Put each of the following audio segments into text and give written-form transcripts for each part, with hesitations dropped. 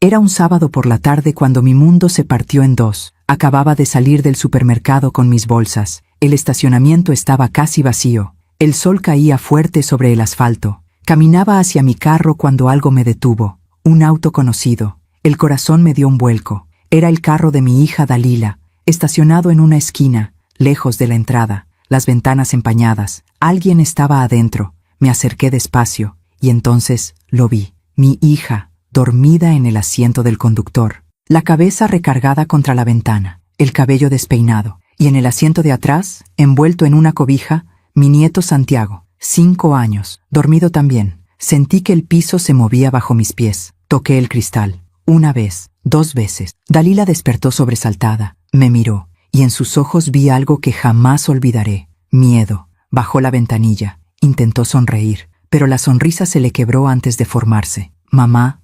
Era un sábado por la tarde cuando mi mundo se partió en dos. Acababa de salir del supermercado con mis bolsas. El estacionamiento estaba casi vacío. El sol caía fuerte sobre el asfalto. Caminaba hacia mi carro cuando algo me detuvo. Un auto conocido. El corazón me dio un vuelco. Era el carro de mi hija Dalila, estacionado en una esquina, lejos de la entrada, las ventanas empañadas. Alguien estaba adentro. Me acerqué despacio, y entonces lo vi. Mi hija, dormida en el asiento del conductor, la cabeza recargada contra la ventana, el cabello despeinado, y en el asiento de atrás, envuelto en una cobija, mi nieto Santiago, 5 años, dormido también. Sentí que el piso se movía bajo mis pies. Toqué el cristal. Una vez, 2 veces. Dalila despertó sobresaltada, me miró, y en sus ojos vi algo que jamás olvidaré. Miedo. Bajó la ventanilla. Intentó sonreír, pero la sonrisa se le quebró antes de formarse. «Mamá,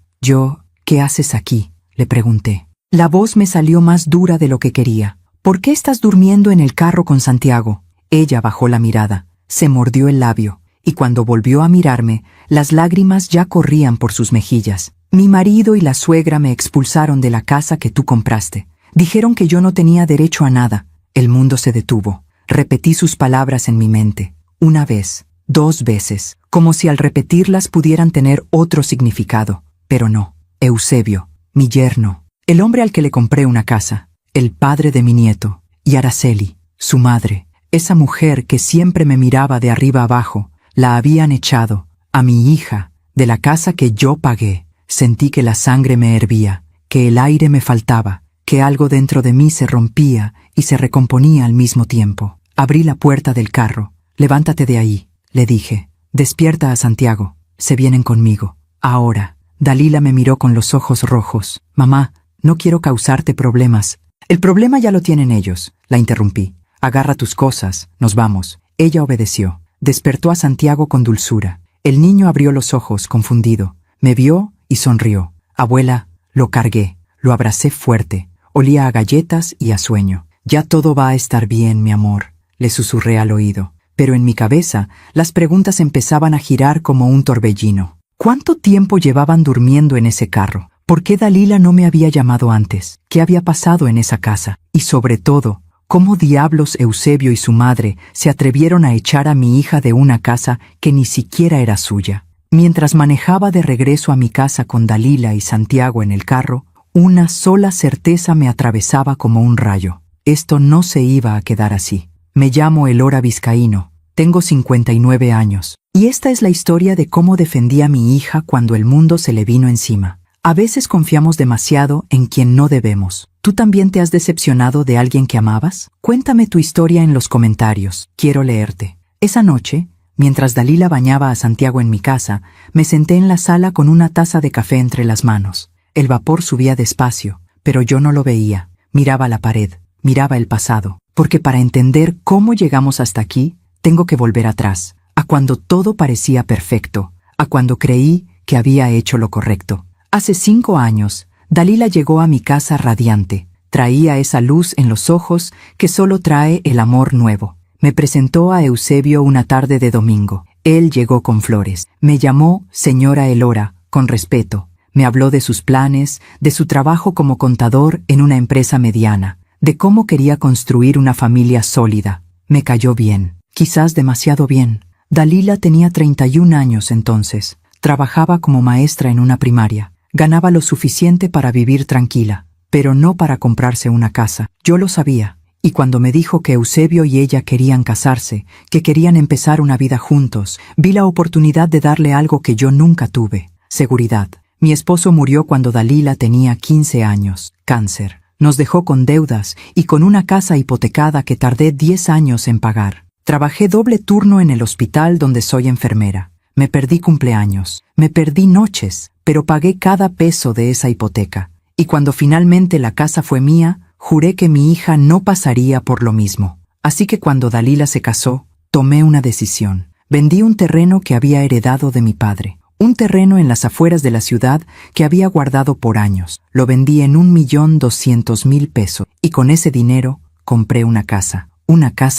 ¿qué haces aquí?», le pregunté. La voz me salió más dura de lo que quería. «¿Por qué estás durmiendo en el carro con Santiago?». Ella bajó la mirada, se mordió el labio, y cuando volvió a mirarme, las lágrimas ya corrían por sus mejillas. «Mi marido y la suegra me expulsaron de la casa que tú compraste. Dijeron que yo no tenía derecho a nada». El mundo se detuvo. Repetí sus palabras en mi mente. 1 vez, 2 veces, como si al repetirlas pudieran tener otro significado. Pero no. Eusebio, mi yerno, el hombre al que le compré una casa, el padre de mi nieto, y Araceli, su madre, esa mujer que siempre me miraba de arriba abajo, la habían echado, a mi hija, de la casa que yo pagué. Sentí que la sangre me hervía, que el aire me faltaba, que algo dentro de mí se rompía y se recomponía al mismo tiempo. Abrí la puerta del carro. «Levántate de ahí», le dije. «Despierta a Santiago. Se vienen conmigo. Ahora». Dalila me miró con los ojos rojos. «Mamá, no quiero causarte problemas». «El problema ya lo tienen ellos», la interrumpí. «Agarra tus cosas, nos vamos». Ella obedeció. Despertó a Santiago con dulzura. El niño abrió los ojos, confundido. Me vio y sonrió. «Abuela», lo cargué, lo abracé fuerte. Olía a galletas y a sueño. «Ya todo va a estar bien, mi amor», le susurré al oído. Pero en mi cabeza, las preguntas empezaban a girar como un torbellino. ¿Cuánto tiempo llevaban durmiendo en ese carro? ¿Por qué Dalila no me había llamado antes? ¿Qué había pasado en esa casa? Y sobre todo, ¿cómo diablos Eusebio y su madre se atrevieron a echar a mi hija de una casa que ni siquiera era suya? Mientras manejaba de regreso a mi casa con Dalila y Santiago en el carro, una sola certeza me atravesaba como un rayo. Esto no se iba a quedar así. Me llamo Elora Vizcaíno. Tengo 59 años. Y esta es la historia de cómo defendí a mi hija cuando el mundo se le vino encima. A veces confiamos demasiado en quien no debemos. ¿Tú también te has decepcionado de alguien que amabas? Cuéntame tu historia en los comentarios. Quiero leerte. Esa noche, mientras Dalila bañaba a Santiago en mi casa, me senté en la sala con una taza de café entre las manos. El vapor subía despacio, pero yo no lo veía. Miraba la pared, miraba el pasado. Porque para entender cómo llegamos hasta aquí, tengo que volver atrás, a cuando todo parecía perfecto, a cuando creí que había hecho lo correcto. Hace 5 años, Dalila llegó a mi casa radiante. Traía esa luz en los ojos que solo trae el amor nuevo. Me presentó a Eusebio una tarde de domingo. Él llegó con flores. Me llamó señora Elora, con respeto. Me habló de sus planes, de su trabajo como contador en una empresa mediana, de cómo quería construir una familia sólida. Me cayó bien, quizás demasiado bien. Dalila tenía 31 años entonces. Trabajaba como maestra en una primaria. Ganaba lo suficiente para vivir tranquila, pero no para comprarse una casa. Yo lo sabía, y cuando me dijo que Eusebio y ella querían casarse, que querían empezar una vida juntos, vi la oportunidad de darle algo que yo nunca tuve: seguridad. Mi esposo murió cuando Dalila tenía 15 años, cáncer. Nos dejó con deudas y con una casa hipotecada que tardé 10 años en pagar. Trabajé doble turno en el hospital donde soy enfermera. Me perdí cumpleaños, me perdí noches, pero pagué cada peso de esa hipoteca. Y cuando finalmente la casa fue mía, juré que mi hija no pasaría por lo mismo. Así que cuando Dalila se casó, tomé una decisión. Vendí un terreno que había heredado de mi padre. Un terreno en las afueras de la ciudad que había guardado por años. Lo vendí en 1.200.000 pesos y con ese dinero compré una casa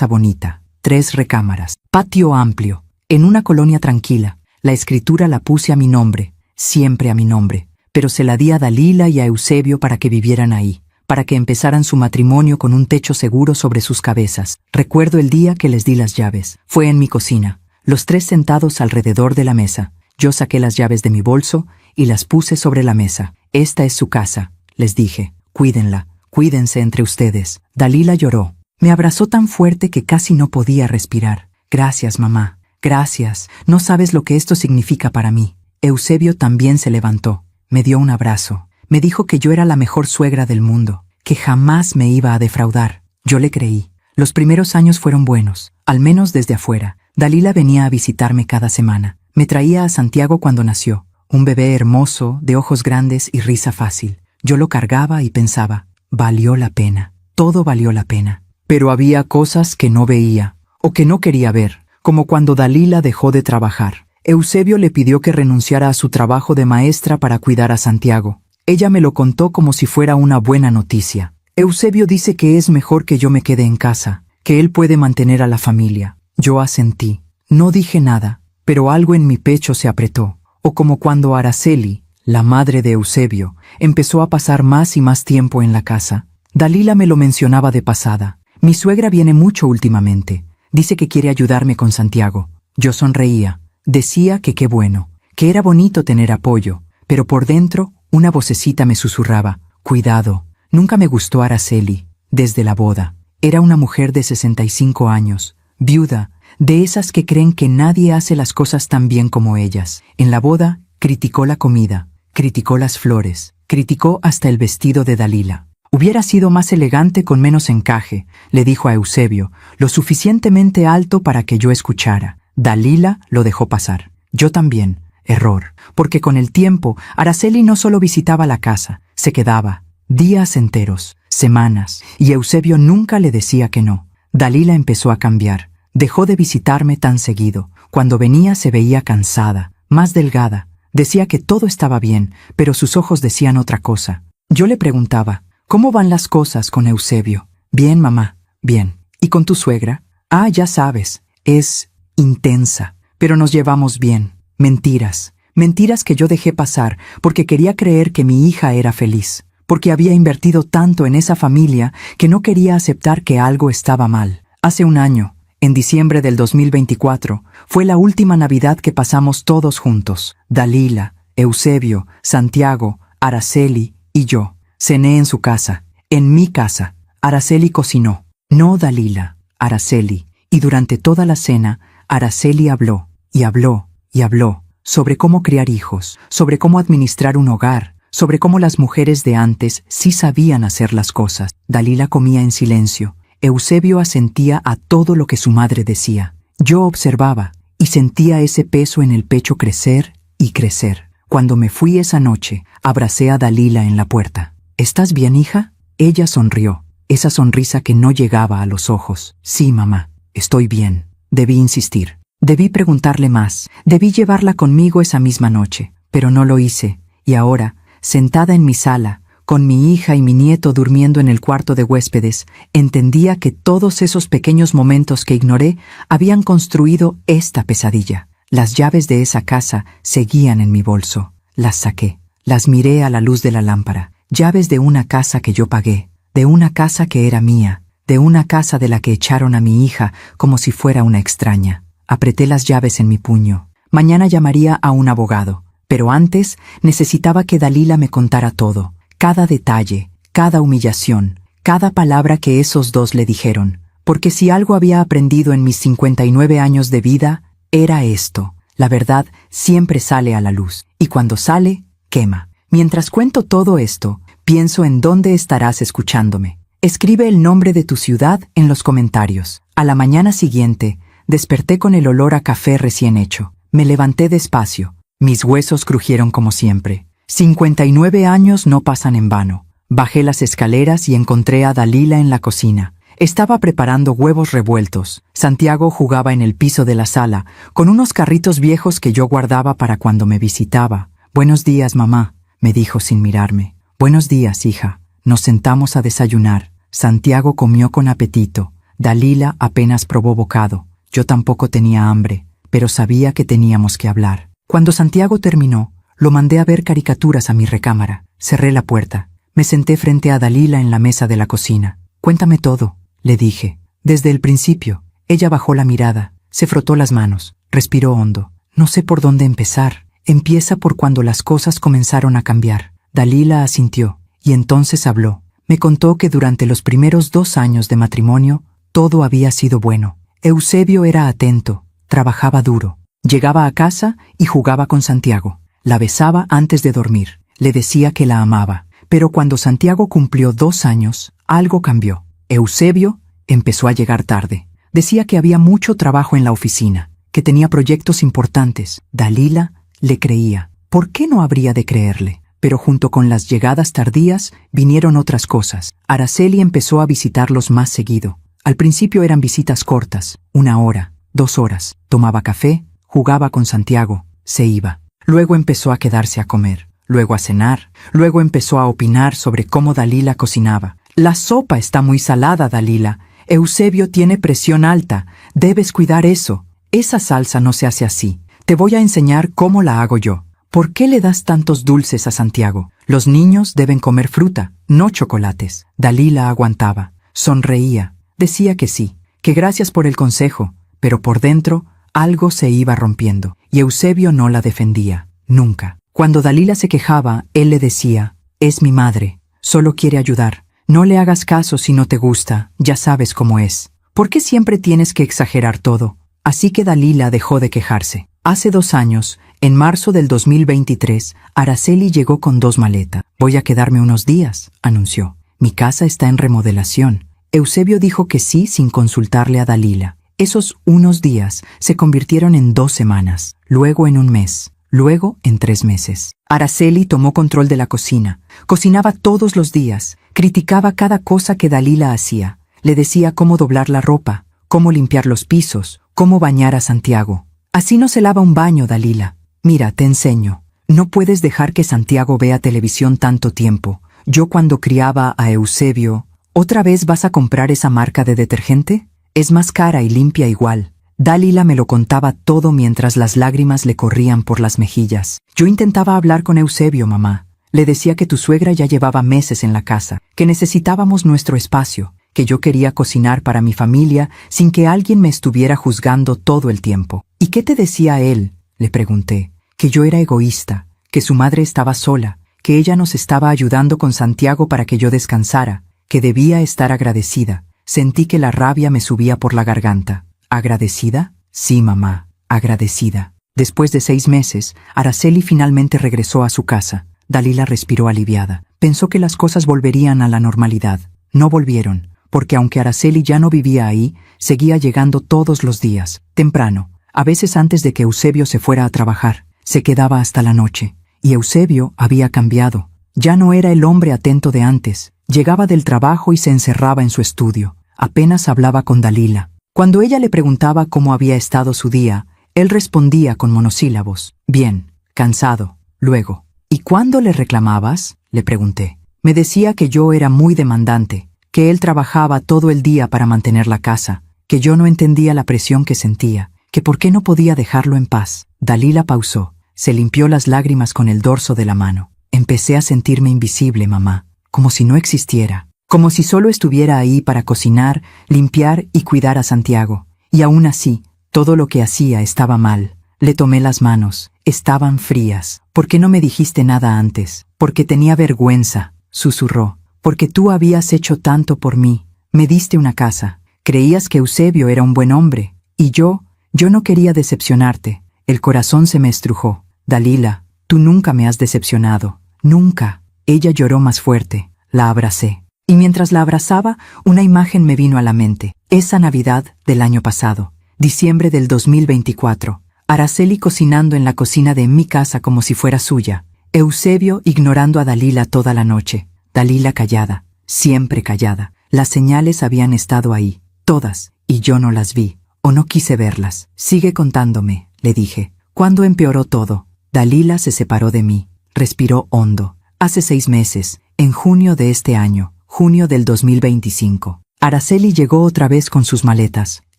bonita, 3 recámaras, patio amplio, en una colonia tranquila. La escritura la puse a mi nombre, siempre a mi nombre, pero se la di a Dalila y a Eusebio para que vivieran ahí, para que empezaran su matrimonio con un techo seguro sobre sus cabezas. Recuerdo el día que les di las llaves. Fue en mi cocina, los tres sentados alrededor de la mesa. Yo saqué las llaves de mi bolso y las puse sobre la mesa. Esta es su casa, les dije. Cuídenla, cuídense entre ustedes. Dalila lloró. Me abrazó tan fuerte que casi no podía respirar. Gracias, mamá. Gracias. No sabes lo que esto significa para mí. Eusebio también se levantó. Me dio un abrazo. Me dijo que yo era la mejor suegra del mundo, que jamás me iba a defraudar. Yo le creí. Los primeros años fueron buenos, al menos desde afuera. Dalila venía a visitarme cada semana. Me traía a Santiago cuando nació, un bebé hermoso, de ojos grandes y risa fácil. Yo lo cargaba y pensaba, valió la pena, todo valió la pena. Pero había cosas que no veía, o que no quería ver, como cuando Dalila dejó de trabajar. Eusebio le pidió que renunciara a su trabajo de maestra para cuidar a Santiago. Ella me lo contó como si fuera una buena noticia. Eusebio dice que es mejor que yo me quede en casa, que él puede mantener a la familia. Yo asentí. No dije nada, pero algo en mi pecho se apretó. O como cuando Araceli, la madre de Eusebio, empezó a pasar más y más tiempo en la casa. Dalila me lo mencionaba de pasada. Mi suegra viene mucho últimamente. Dice que quiere ayudarme con Santiago. Yo sonreía. Decía que qué bueno, que era bonito tener apoyo, pero por dentro una vocecita me susurraba, cuidado. Nunca me gustó Araceli, desde la boda. Era una mujer de 65 años, viuda, de esas que creen que nadie hace las cosas tan bien como ellas. En la boda, criticó la comida, criticó las flores, criticó hasta el vestido de Dalila. Hubiera sido más elegante con menos encaje, le dijo a Eusebio, lo suficientemente alto para que yo escuchara. Dalila lo dejó pasar. Yo también. Error. Porque con el tiempo, Araceli no solo visitaba la casa, se quedaba. Días enteros, semanas, y Eusebio nunca le decía que no. Dalila empezó a cambiar. Dejó de visitarme tan seguido. Cuando venía se veía cansada, más delgada. Decía que todo estaba bien, pero sus ojos decían otra cosa. Yo le preguntaba, ¿cómo van las cosas con Eusebio? Bien, mamá, bien. ¿Y con tu suegra? Ah, ya sabes, es intensa, pero nos llevamos bien. Mentiras, mentiras que yo dejé pasar porque quería creer que mi hija era feliz, porque había invertido tanto en esa familia que no quería aceptar que algo estaba mal. Hace un año, en diciembre del 2024, fue la última Navidad que pasamos todos juntos. Dalila, Eusebio, Santiago, Araceli y yo. Cené en su casa, en mi casa. Araceli cocinó. No Dalila, Araceli. Y durante toda la cena, Araceli habló, y habló, y habló, sobre cómo criar hijos, sobre cómo administrar un hogar, sobre cómo las mujeres de antes sí sabían hacer las cosas. Dalila comía en silencio. Eusebio asentía a todo lo que su madre decía. Yo observaba, y sentía ese peso en el pecho crecer y crecer. Cuando me fui esa noche, abracé a Dalila en la puerta. ¿Estás bien, hija? Ella sonrió, esa sonrisa que no llegaba a los ojos. Sí, mamá, estoy bien. Debí insistir. Debí preguntarle más. Debí llevarla conmigo esa misma noche. Pero no lo hice. Y ahora, sentada en mi sala, con mi hija y mi nieto durmiendo en el cuarto de huéspedes, entendía que todos esos pequeños momentos que ignoré habían construido esta pesadilla. Las llaves de esa casa seguían en mi bolso. Las saqué. Las miré a la luz de la lámpara. Llaves de una casa que yo pagué. De una casa que era mía. De una casa de la que echaron a mi hija como si fuera una extraña. Apreté las llaves en mi puño. Mañana llamaría a un abogado, pero antes necesitaba que Dalila me contara todo, cada detalle, cada humillación, cada palabra que esos dos le dijeron, porque si algo había aprendido en mis 59 años de vida, era esto. La verdad siempre sale a la luz, y cuando sale, quema. Mientras cuento todo esto, pienso en dónde estarás escuchándome. Escribe el nombre de tu ciudad en los comentarios. A la mañana siguiente, desperté con el olor a café recién hecho. Me levanté despacio. Mis huesos crujieron como siempre. 59 años no pasan en vano. Bajé las escaleras y encontré a Dalila en la cocina. Estaba preparando huevos revueltos. Santiago jugaba en el piso de la sala, con unos carritos viejos que yo guardaba para cuando me visitaba. Buenos días, mamá, me dijo sin mirarme. Buenos días, hija. Nos sentamos a desayunar. Santiago comió con apetito. Dalila apenas probó bocado. Yo tampoco tenía hambre, pero sabía que teníamos que hablar. Cuando Santiago terminó, Lo mandé a ver caricaturas a mi recámara. Cerré la puerta. Me senté frente a Dalila en la mesa de la cocina. Cuéntame todo, le dije. Desde el principio. Ella bajó la mirada, se frotó las manos, respiró hondo. No sé por dónde empezar. Empieza por cuando las cosas comenzaron a cambiar. Dalila asintió, y entonces habló. Me contó que durante los primeros 2 años de matrimonio, todo había sido bueno. Eusebio era atento, trabajaba duro. Llegaba a casa y jugaba con Santiago. La besaba antes de dormir. Le decía que la amaba. Pero cuando Santiago cumplió 2 años, algo cambió. Eusebio empezó a llegar tarde. Decía que había mucho trabajo en la oficina, que tenía proyectos importantes. Dalila le creía. ¿Por qué no habría de creerle? Pero junto con las llegadas tardías vinieron otras cosas. Araceli empezó a visitarlos más seguido. Al principio eran visitas cortas, 1 hora, 2 horas. Tomaba café, jugaba con Santiago, se iba. Luego empezó a quedarse a comer, luego a cenar, luego empezó a opinar sobre cómo Dalila cocinaba. La sopa está muy salada, Dalila. Eusebio tiene presión alta, debes cuidar eso. Esa salsa no se hace así. Te voy a enseñar cómo la hago yo. ¿Por qué le das tantos dulces a Santiago? Los niños deben comer fruta, no chocolates. Dalila aguantaba, sonreía, decía que sí, que gracias por el consejo, pero por dentro algo se iba rompiendo, y Eusebio no la defendía, nunca. Cuando Dalila se quejaba, él le decía, es mi madre, solo quiere ayudar. No le hagas caso si no te gusta, ya sabes cómo es. ¿Por qué siempre tienes que exagerar todo? Así que Dalila dejó de quejarse. Hace 2 años, en marzo del 2023, Araceli llegó con 2 maletas. Voy a quedarme unos días, anunció. Mi casa está en remodelación. Eusebio dijo que sí sin consultarle a Dalila. Esos unos días se convirtieron en 2 semanas, luego en 1 mes, luego en 3 meses. Araceli tomó control de la cocina. Cocinaba todos los días. Criticaba cada cosa que Dalila hacía. Le decía cómo doblar la ropa, cómo limpiar los pisos, cómo bañar a Santiago. Así no se lava un baño, Dalila. Mira, te enseño. No puedes dejar que Santiago vea televisión tanto tiempo. Yo cuando criaba a Eusebio, ¿otra vez vas a comprar esa marca de detergente? Es más cara y limpia igual. Dalila me lo contaba todo mientras las lágrimas le corrían por las mejillas. Yo intentaba hablar con Eusebio, mamá. Le decía que tu suegra ya llevaba meses en la casa, que necesitábamos nuestro espacio, que yo quería cocinar para mi familia sin que alguien me estuviera juzgando todo el tiempo. ¿Y qué te decía él? Le pregunté. Que yo era egoísta, que su madre estaba sola, que ella nos estaba ayudando con Santiago para que yo descansara, que debía estar agradecida. Sentí que la rabia me subía por la garganta. ¿Agradecida? Sí, mamá, agradecida. Después de 6 meses, Araceli finalmente regresó a su casa. Dalila respiró aliviada. Pensó que las cosas volverían a la normalidad. No volvieron, porque aunque Araceli ya no vivía ahí, seguía llegando todos los días, temprano, a veces antes de que Eusebio se fuera a trabajar. Se quedaba hasta la noche. Y Eusebio había cambiado. Ya no era el hombre atento de antes. Llegaba del trabajo y se encerraba en su estudio. Apenas hablaba con Dalila. Cuando ella le preguntaba cómo había estado su día, él respondía con monosílabos. Bien, cansado. Luego. ¿Y cuándo le reclamabas? Le pregunté. Me decía que yo era muy demandante, que él trabajaba todo el día para mantener la casa, que yo no entendía la presión que sentía, que por qué no podía dejarlo en paz. Dalila pausó, se limpió las lágrimas con el dorso de la mano. Empecé a sentirme invisible, mamá, como si no existiera, como si solo estuviera ahí para cocinar, limpiar y cuidar a Santiago. Y aún así, todo lo que hacía estaba mal. Le tomé las manos, estaban frías. ¿Por qué no me dijiste nada antes? Porque tenía vergüenza, susurró. Porque tú habías hecho tanto por mí. Me diste una casa. Creías que Eusebio era un buen hombre. Y yo no quería decepcionarte. El corazón se me estrujó. Dalila, tú nunca me has decepcionado. Nunca. Ella lloró más fuerte. La abracé. Y mientras la abrazaba, una imagen me vino a la mente. Esa Navidad del año pasado. Diciembre del 2024. Araceli cocinando en la cocina de mi casa como si fuera suya. Eusebio ignorando a Dalila toda la noche. Dalila callada, siempre callada. Las señales habían estado ahí, todas, y yo no las vi, o no quise verlas. Sigue contándome, le dije. ¿Cuándo empeoró todo? Dalila se separó de mí, respiró hondo. Hace 6 meses, en junio de este año, junio del 2025. Araceli llegó otra vez con sus maletas.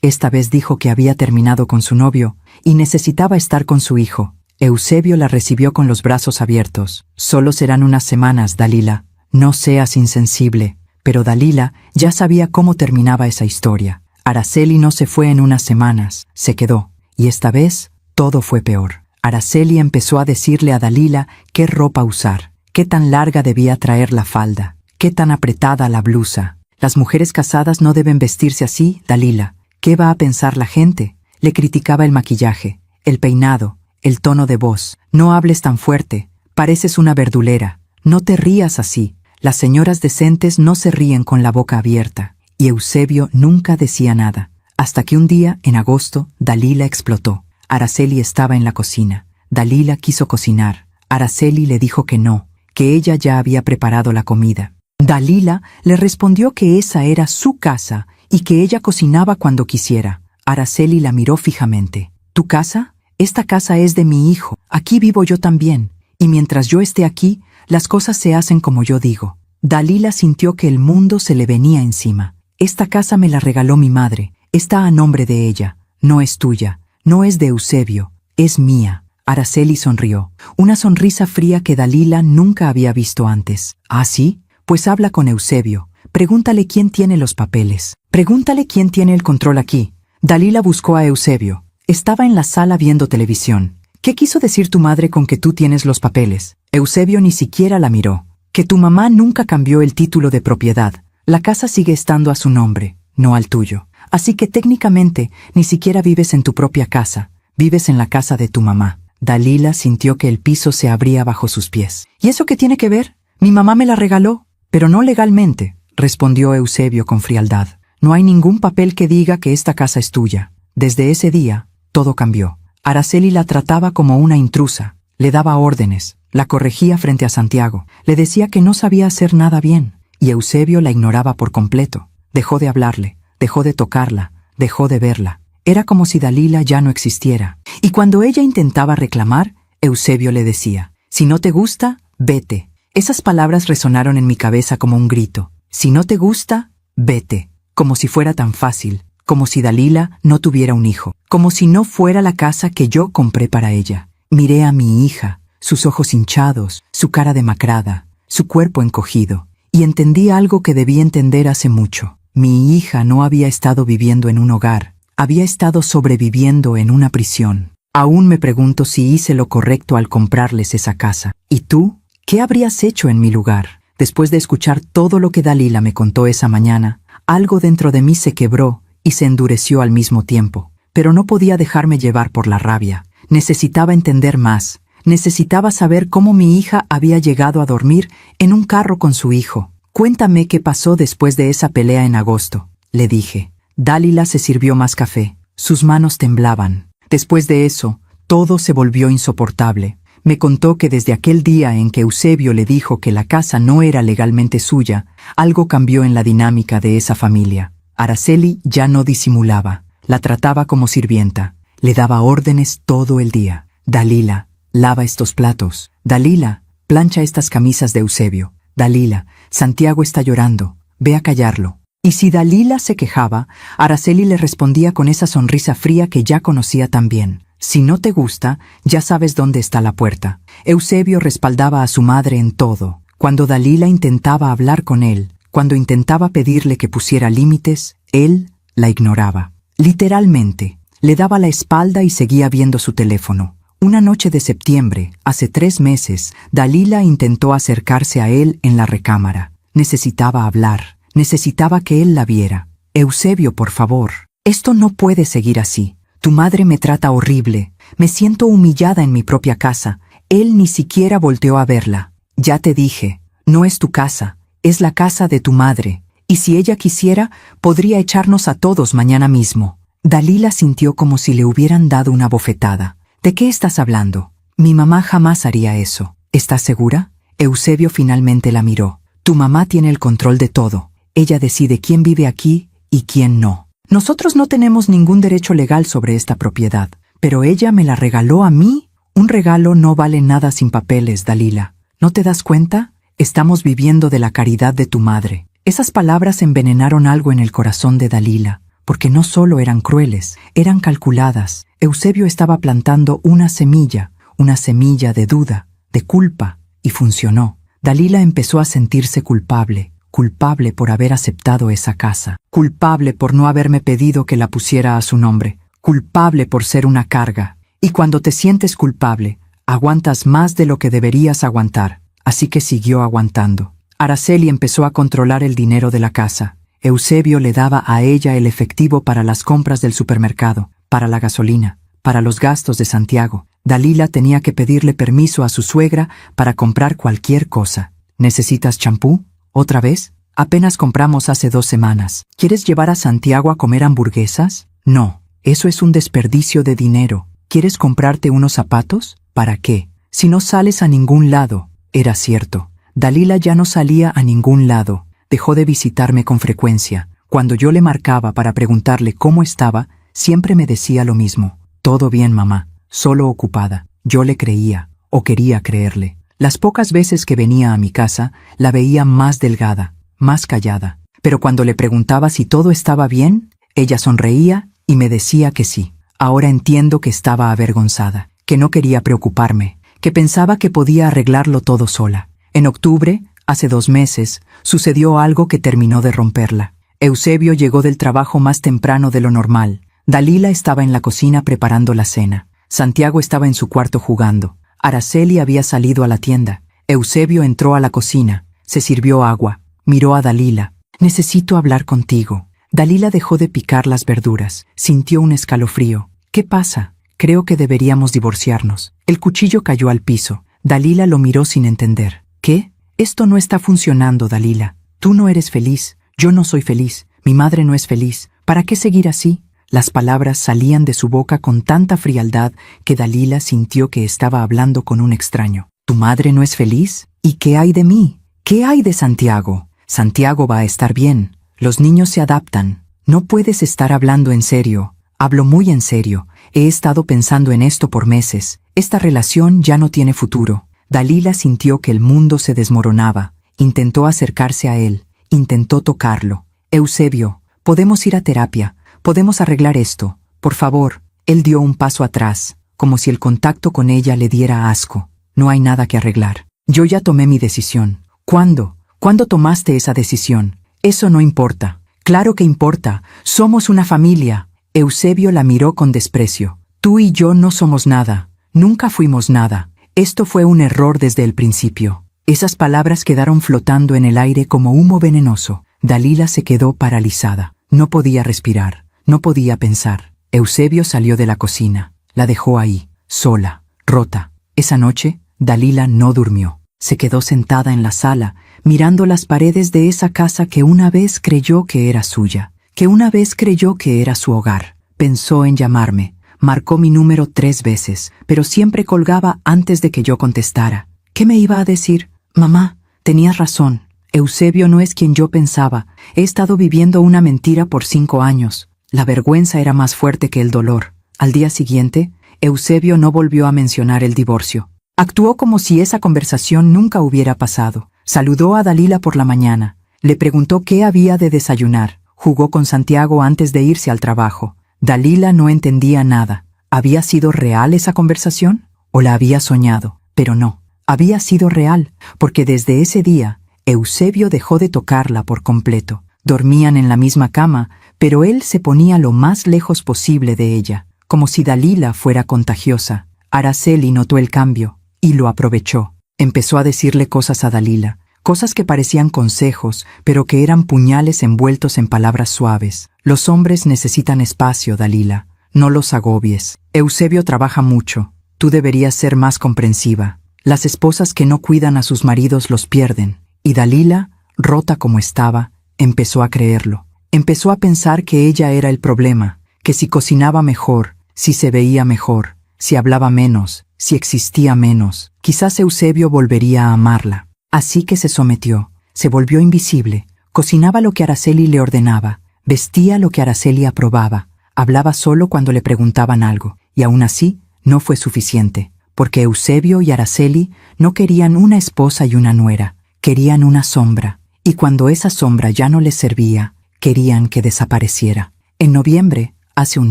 Esta vez dijo que había terminado con su novio y necesitaba estar con su hijo. Eusebio la recibió con los brazos abiertos. Solo serán unas semanas, Dalila. No seas insensible. Pero Dalila ya sabía cómo terminaba esa historia. Araceli no se fue en unas semanas, se quedó. Y esta vez, todo fue peor. Araceli empezó a decirle a Dalila qué ropa usar, qué tan larga debía traer la falda, qué tan apretada la blusa. Las mujeres casadas no deben vestirse así, Dalila. ¿Qué va a pensar la gente? Le criticaba el maquillaje, el peinado, el tono de voz. No hables tan fuerte, pareces una verdulera. No te rías así. Las señoras decentes no se ríen con la boca abierta. Y Eusebio nunca decía nada. Hasta que un día, en agosto, Dalila explotó. Araceli estaba en la cocina. Dalila quiso cocinar. Araceli le dijo que no, que ella ya había preparado la comida. Dalila le respondió que esa era su casa y que ella cocinaba cuando quisiera. Araceli la miró fijamente. ¿Tu casa? Esta casa es de mi hijo. Aquí vivo yo también. Y mientras yo esté aquí, las cosas se hacen como yo digo. Dalila sintió que el mundo se le venía encima. Esta casa me la regaló mi madre. Está a nombre de ella. No es tuya. No es de Eusebio. Es mía. Araceli sonrió. Una sonrisa fría que Dalila nunca había visto antes. ¿Ah, sí? Pues habla con Eusebio. Pregúntale quién tiene los papeles. Pregúntale quién tiene el control aquí. Dalila buscó a Eusebio. Estaba en la sala viendo televisión. ¿Qué quiso decir tu madre con que tú tienes los papeles? Eusebio ni siquiera la miró. Que tu mamá nunca cambió el título de propiedad. La casa sigue estando a su nombre, no al tuyo. Así que técnicamente ni siquiera vives en tu propia casa. Vives en la casa de tu mamá. Dalila sintió que el piso se abría bajo sus pies. ¿Y eso qué tiene que ver? Mi mamá me la regaló. Pero no legalmente, respondió Eusebio con frialdad. No hay ningún papel que diga que esta casa es tuya. Desde ese día, todo cambió. Araceli la trataba como una intrusa. Le daba órdenes, la corregía frente a Santiago, le decía que no sabía hacer nada bien. Y Eusebio la ignoraba por completo. Dejó de hablarle, dejó de tocarla, dejó de verla. Era como si Dalila ya no existiera. Y cuando ella intentaba reclamar, Eusebio le decía, si no te gusta, vete. Esas palabras resonaron en mi cabeza como un grito. Si no te gusta, vete. Como si fuera tan fácil, como si Dalila no tuviera un hijo, como si no fuera la casa que yo compré para ella. Miré a mi hija, sus ojos hinchados, su cara demacrada, su cuerpo encogido, y entendí algo que debí entender hace mucho. Mi hija no había estado viviendo en un hogar, había estado sobreviviendo en una prisión. Aún me pregunto si hice lo correcto al comprarles esa casa. ¿Y tú? ¿Qué habrías hecho en mi lugar? Después de escuchar todo lo que Dalila me contó esa mañana, algo dentro de mí se quebró y se endureció al mismo tiempo. Pero no podía dejarme llevar por la rabia. Necesitaba entender más. Necesitaba saber cómo mi hija había llegado a dormir en un carro con su hijo. Cuéntame qué pasó después de esa pelea en agosto, le dije. Dalila se sirvió más café. Sus manos temblaban. Después de eso, todo se volvió insoportable. Me contó que desde aquel día en que Eusebio le dijo que la casa no era legalmente suya, algo cambió en la dinámica de esa familia. Araceli ya no disimulaba, la trataba como sirvienta, le daba órdenes todo el día. Dalila, lava estos platos. Dalila, plancha estas camisas de Eusebio. Dalila, Santiago está llorando, ve a callarlo. Y si Dalila se quejaba, Araceli le respondía con esa sonrisa fría que ya conocía tan bien. Si no te gusta, ya sabes dónde está la puerta. Eusebio respaldaba a su madre en todo. Cuando Dalila intentaba hablar con él, cuando intentaba pedirle que pusiera límites, él la ignoraba. Literalmente, le daba la espalda y seguía viendo su teléfono. Una noche de septiembre, hace 3 meses, Dalila intentó acercarse a él en la recámara. Necesitaba hablar, necesitaba que él la viera. Eusebio, por favor, esto no puede seguir así. Tu madre me trata horrible, me siento humillada en mi propia casa. Él ni siquiera volteó a verla. Ya te dije, no es tu casa, es la casa de tu madre, y si ella quisiera, podría echarnos a todos mañana mismo. Dalila sintió como si le hubieran dado una bofetada. ¿De qué estás hablando? Mi mamá jamás haría eso. ¿Estás segura? Eusebio finalmente la miró. Tu mamá tiene el control de todo. Ella decide quién vive aquí y quién no. Nosotros no tenemos ningún derecho legal sobre esta propiedad, pero ella me la regaló a mí. Un regalo no vale nada sin papeles, Dalila. ¿No te das cuenta? Estamos viviendo de la caridad de tu madre. Esas palabras envenenaron algo en el corazón de Dalila, porque no solo eran crueles, eran calculadas. Eusebio estaba plantando una semilla, una semilla de duda, de culpa, y funcionó. Dalila empezó a sentirse culpable, culpable por haber aceptado esa casa, culpable por no haberme pedido que la pusiera a su nombre, culpable por ser una carga. Y cuando te sientes culpable, aguantas más de lo que deberías aguantar, así que siguió aguantando. Araceli empezó a controlar el dinero de la casa. Eusebio le daba a ella el efectivo para las compras del supermercado, para la gasolina, para los gastos de Santiago. Dalila tenía que pedirle permiso a su suegra para comprar cualquier cosa. ¿Necesitas champú? ¿Otra vez? Apenas compramos hace 2 semanas. ¿Quieres llevar a Santiago a comer hamburguesas? No, eso es un desperdicio de dinero. ¿Quieres comprarte unos zapatos? ¿Para qué? Si no sales a ningún lado. Era cierto. Dalila ya no salía a ningún lado. Dejó de visitarme con frecuencia. Cuando yo le marcaba para preguntarle cómo estaba, siempre me decía lo mismo. Todo bien, mamá. Solo ocupada. Yo le creía, o quería creerle. Las pocas veces que venía a mi casa, la veía más delgada, más callada. Pero cuando le preguntaba si todo estaba bien, ella sonreía y me decía que sí. Ahora entiendo que estaba avergonzada, que no quería preocuparme, que pensaba que podía arreglarlo todo sola. En octubre, hace 2 meses, sucedió algo que terminó de romperla. Eusebio llegó del trabajo más temprano de lo normal. Dalila estaba en la cocina preparando la cena. Santiago estaba en su cuarto jugando. Araceli había salido a la tienda. Eusebio entró a la cocina. Se sirvió agua. Miró a Dalila. «Necesito hablar contigo». Dalila dejó de picar las verduras. Sintió un escalofrío. «¿Qué pasa? Creo que deberíamos divorciarnos». El cuchillo cayó al piso. Dalila lo miró sin entender. «¿Qué? Esto no está funcionando, Dalila. Tú no eres feliz. Yo no soy feliz. Mi madre no es feliz. ¿Para qué seguir así?» Las palabras salían de su boca con tanta frialdad que Dalila sintió que estaba hablando con un extraño. ¿Tu madre no es feliz? ¿Y qué hay de mí? ¿Qué hay de Santiago? Santiago va a estar bien. Los niños se adaptan. No puedes estar hablando en serio. Hablo muy en serio. He estado pensando en esto por meses. Esta relación ya no tiene futuro. Dalila sintió que el mundo se desmoronaba. Intentó acercarse a él. Intentó tocarlo. «Eusebio, podemos ir a terapia. Podemos arreglar esto. Por favor». Él dio un paso atrás, como si el contacto con ella le diera asco. «No hay nada que arreglar. Yo ya tomé mi decisión». «¿Cuándo? ¿Cuándo tomaste esa decisión?» «Eso no importa». «Claro que importa. Somos una familia». Eusebio la miró con desprecio. «Tú y yo no somos nada. Nunca fuimos nada. Esto fue un error desde el principio». Esas palabras quedaron flotando en el aire como humo venenoso. Dalila se quedó paralizada. No podía respirar. No podía pensar. Eusebio salió de la cocina. La dejó ahí, sola, rota. Esa noche, Dalila no durmió. Se quedó sentada en la sala, mirando las paredes de esa casa que una vez creyó que era suya, que una vez creyó que era su hogar. Pensó en llamarme. Marcó mi número 3 veces, pero siempre colgaba antes de que yo contestara. ¿Qué me iba a decir? «Mamá, tenías razón. Eusebio no es quien yo pensaba. He estado viviendo una mentira por 5 años». La vergüenza era más fuerte que el dolor. Al día siguiente, Eusebio no volvió a mencionar el divorcio. Actuó como si esa conversación nunca hubiera pasado. Saludó a Dalila por la mañana. Le preguntó qué había de desayunar. Jugó con Santiago antes de irse al trabajo. Dalila no entendía nada. ¿Había sido real esa conversación? ¿O la había soñado? Pero no, había sido real, porque desde ese día, Eusebio dejó de tocarla por completo. Dormían en la misma cama, pero él se ponía lo más lejos posible de ella, como si Dalila fuera contagiosa. Araceli notó el cambio y lo aprovechó. Empezó a decirle cosas a Dalila, cosas que parecían consejos, pero que eran puñales envueltos en palabras suaves. «Los hombres necesitan espacio, Dalila. No los agobies. Eusebio trabaja mucho. Tú deberías ser más comprensiva. Las esposas que no cuidan a sus maridos los pierden». Y Dalila, rota como estaba, empezó a creerlo. Empezó a pensar que ella era el problema, que si cocinaba mejor, si se veía mejor, si hablaba menos, si existía menos, quizás Eusebio volvería a amarla. Así que se sometió, se volvió invisible, cocinaba lo que Araceli le ordenaba, vestía lo que Araceli aprobaba, hablaba solo cuando le preguntaban algo, y aún así no fue suficiente, porque Eusebio y Araceli no querían una esposa y una nuera, querían una sombra, y cuando esa sombra ya no les servía, querían que desapareciera. En noviembre, hace un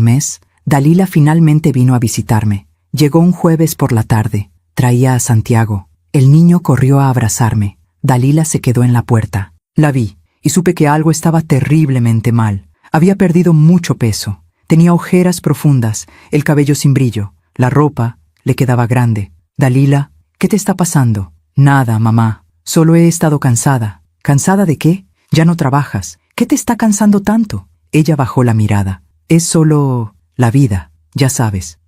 mes, Dalila finalmente vino a visitarme. Llegó un jueves por la tarde. Traía a Santiago. El niño corrió a abrazarme. Dalila se quedó en la puerta. La vi y supe que algo estaba terriblemente mal. Había perdido mucho peso. Tenía ojeras profundas, el cabello sin brillo. La ropa le quedaba grande. Dalila, ¿qué te está pasando? Nada, mamá. Solo he estado cansada. ¿Cansada de qué? Ya no trabajas. ¿Qué te está cansando tanto? Ella bajó la mirada. Es solo la vida, ya sabes.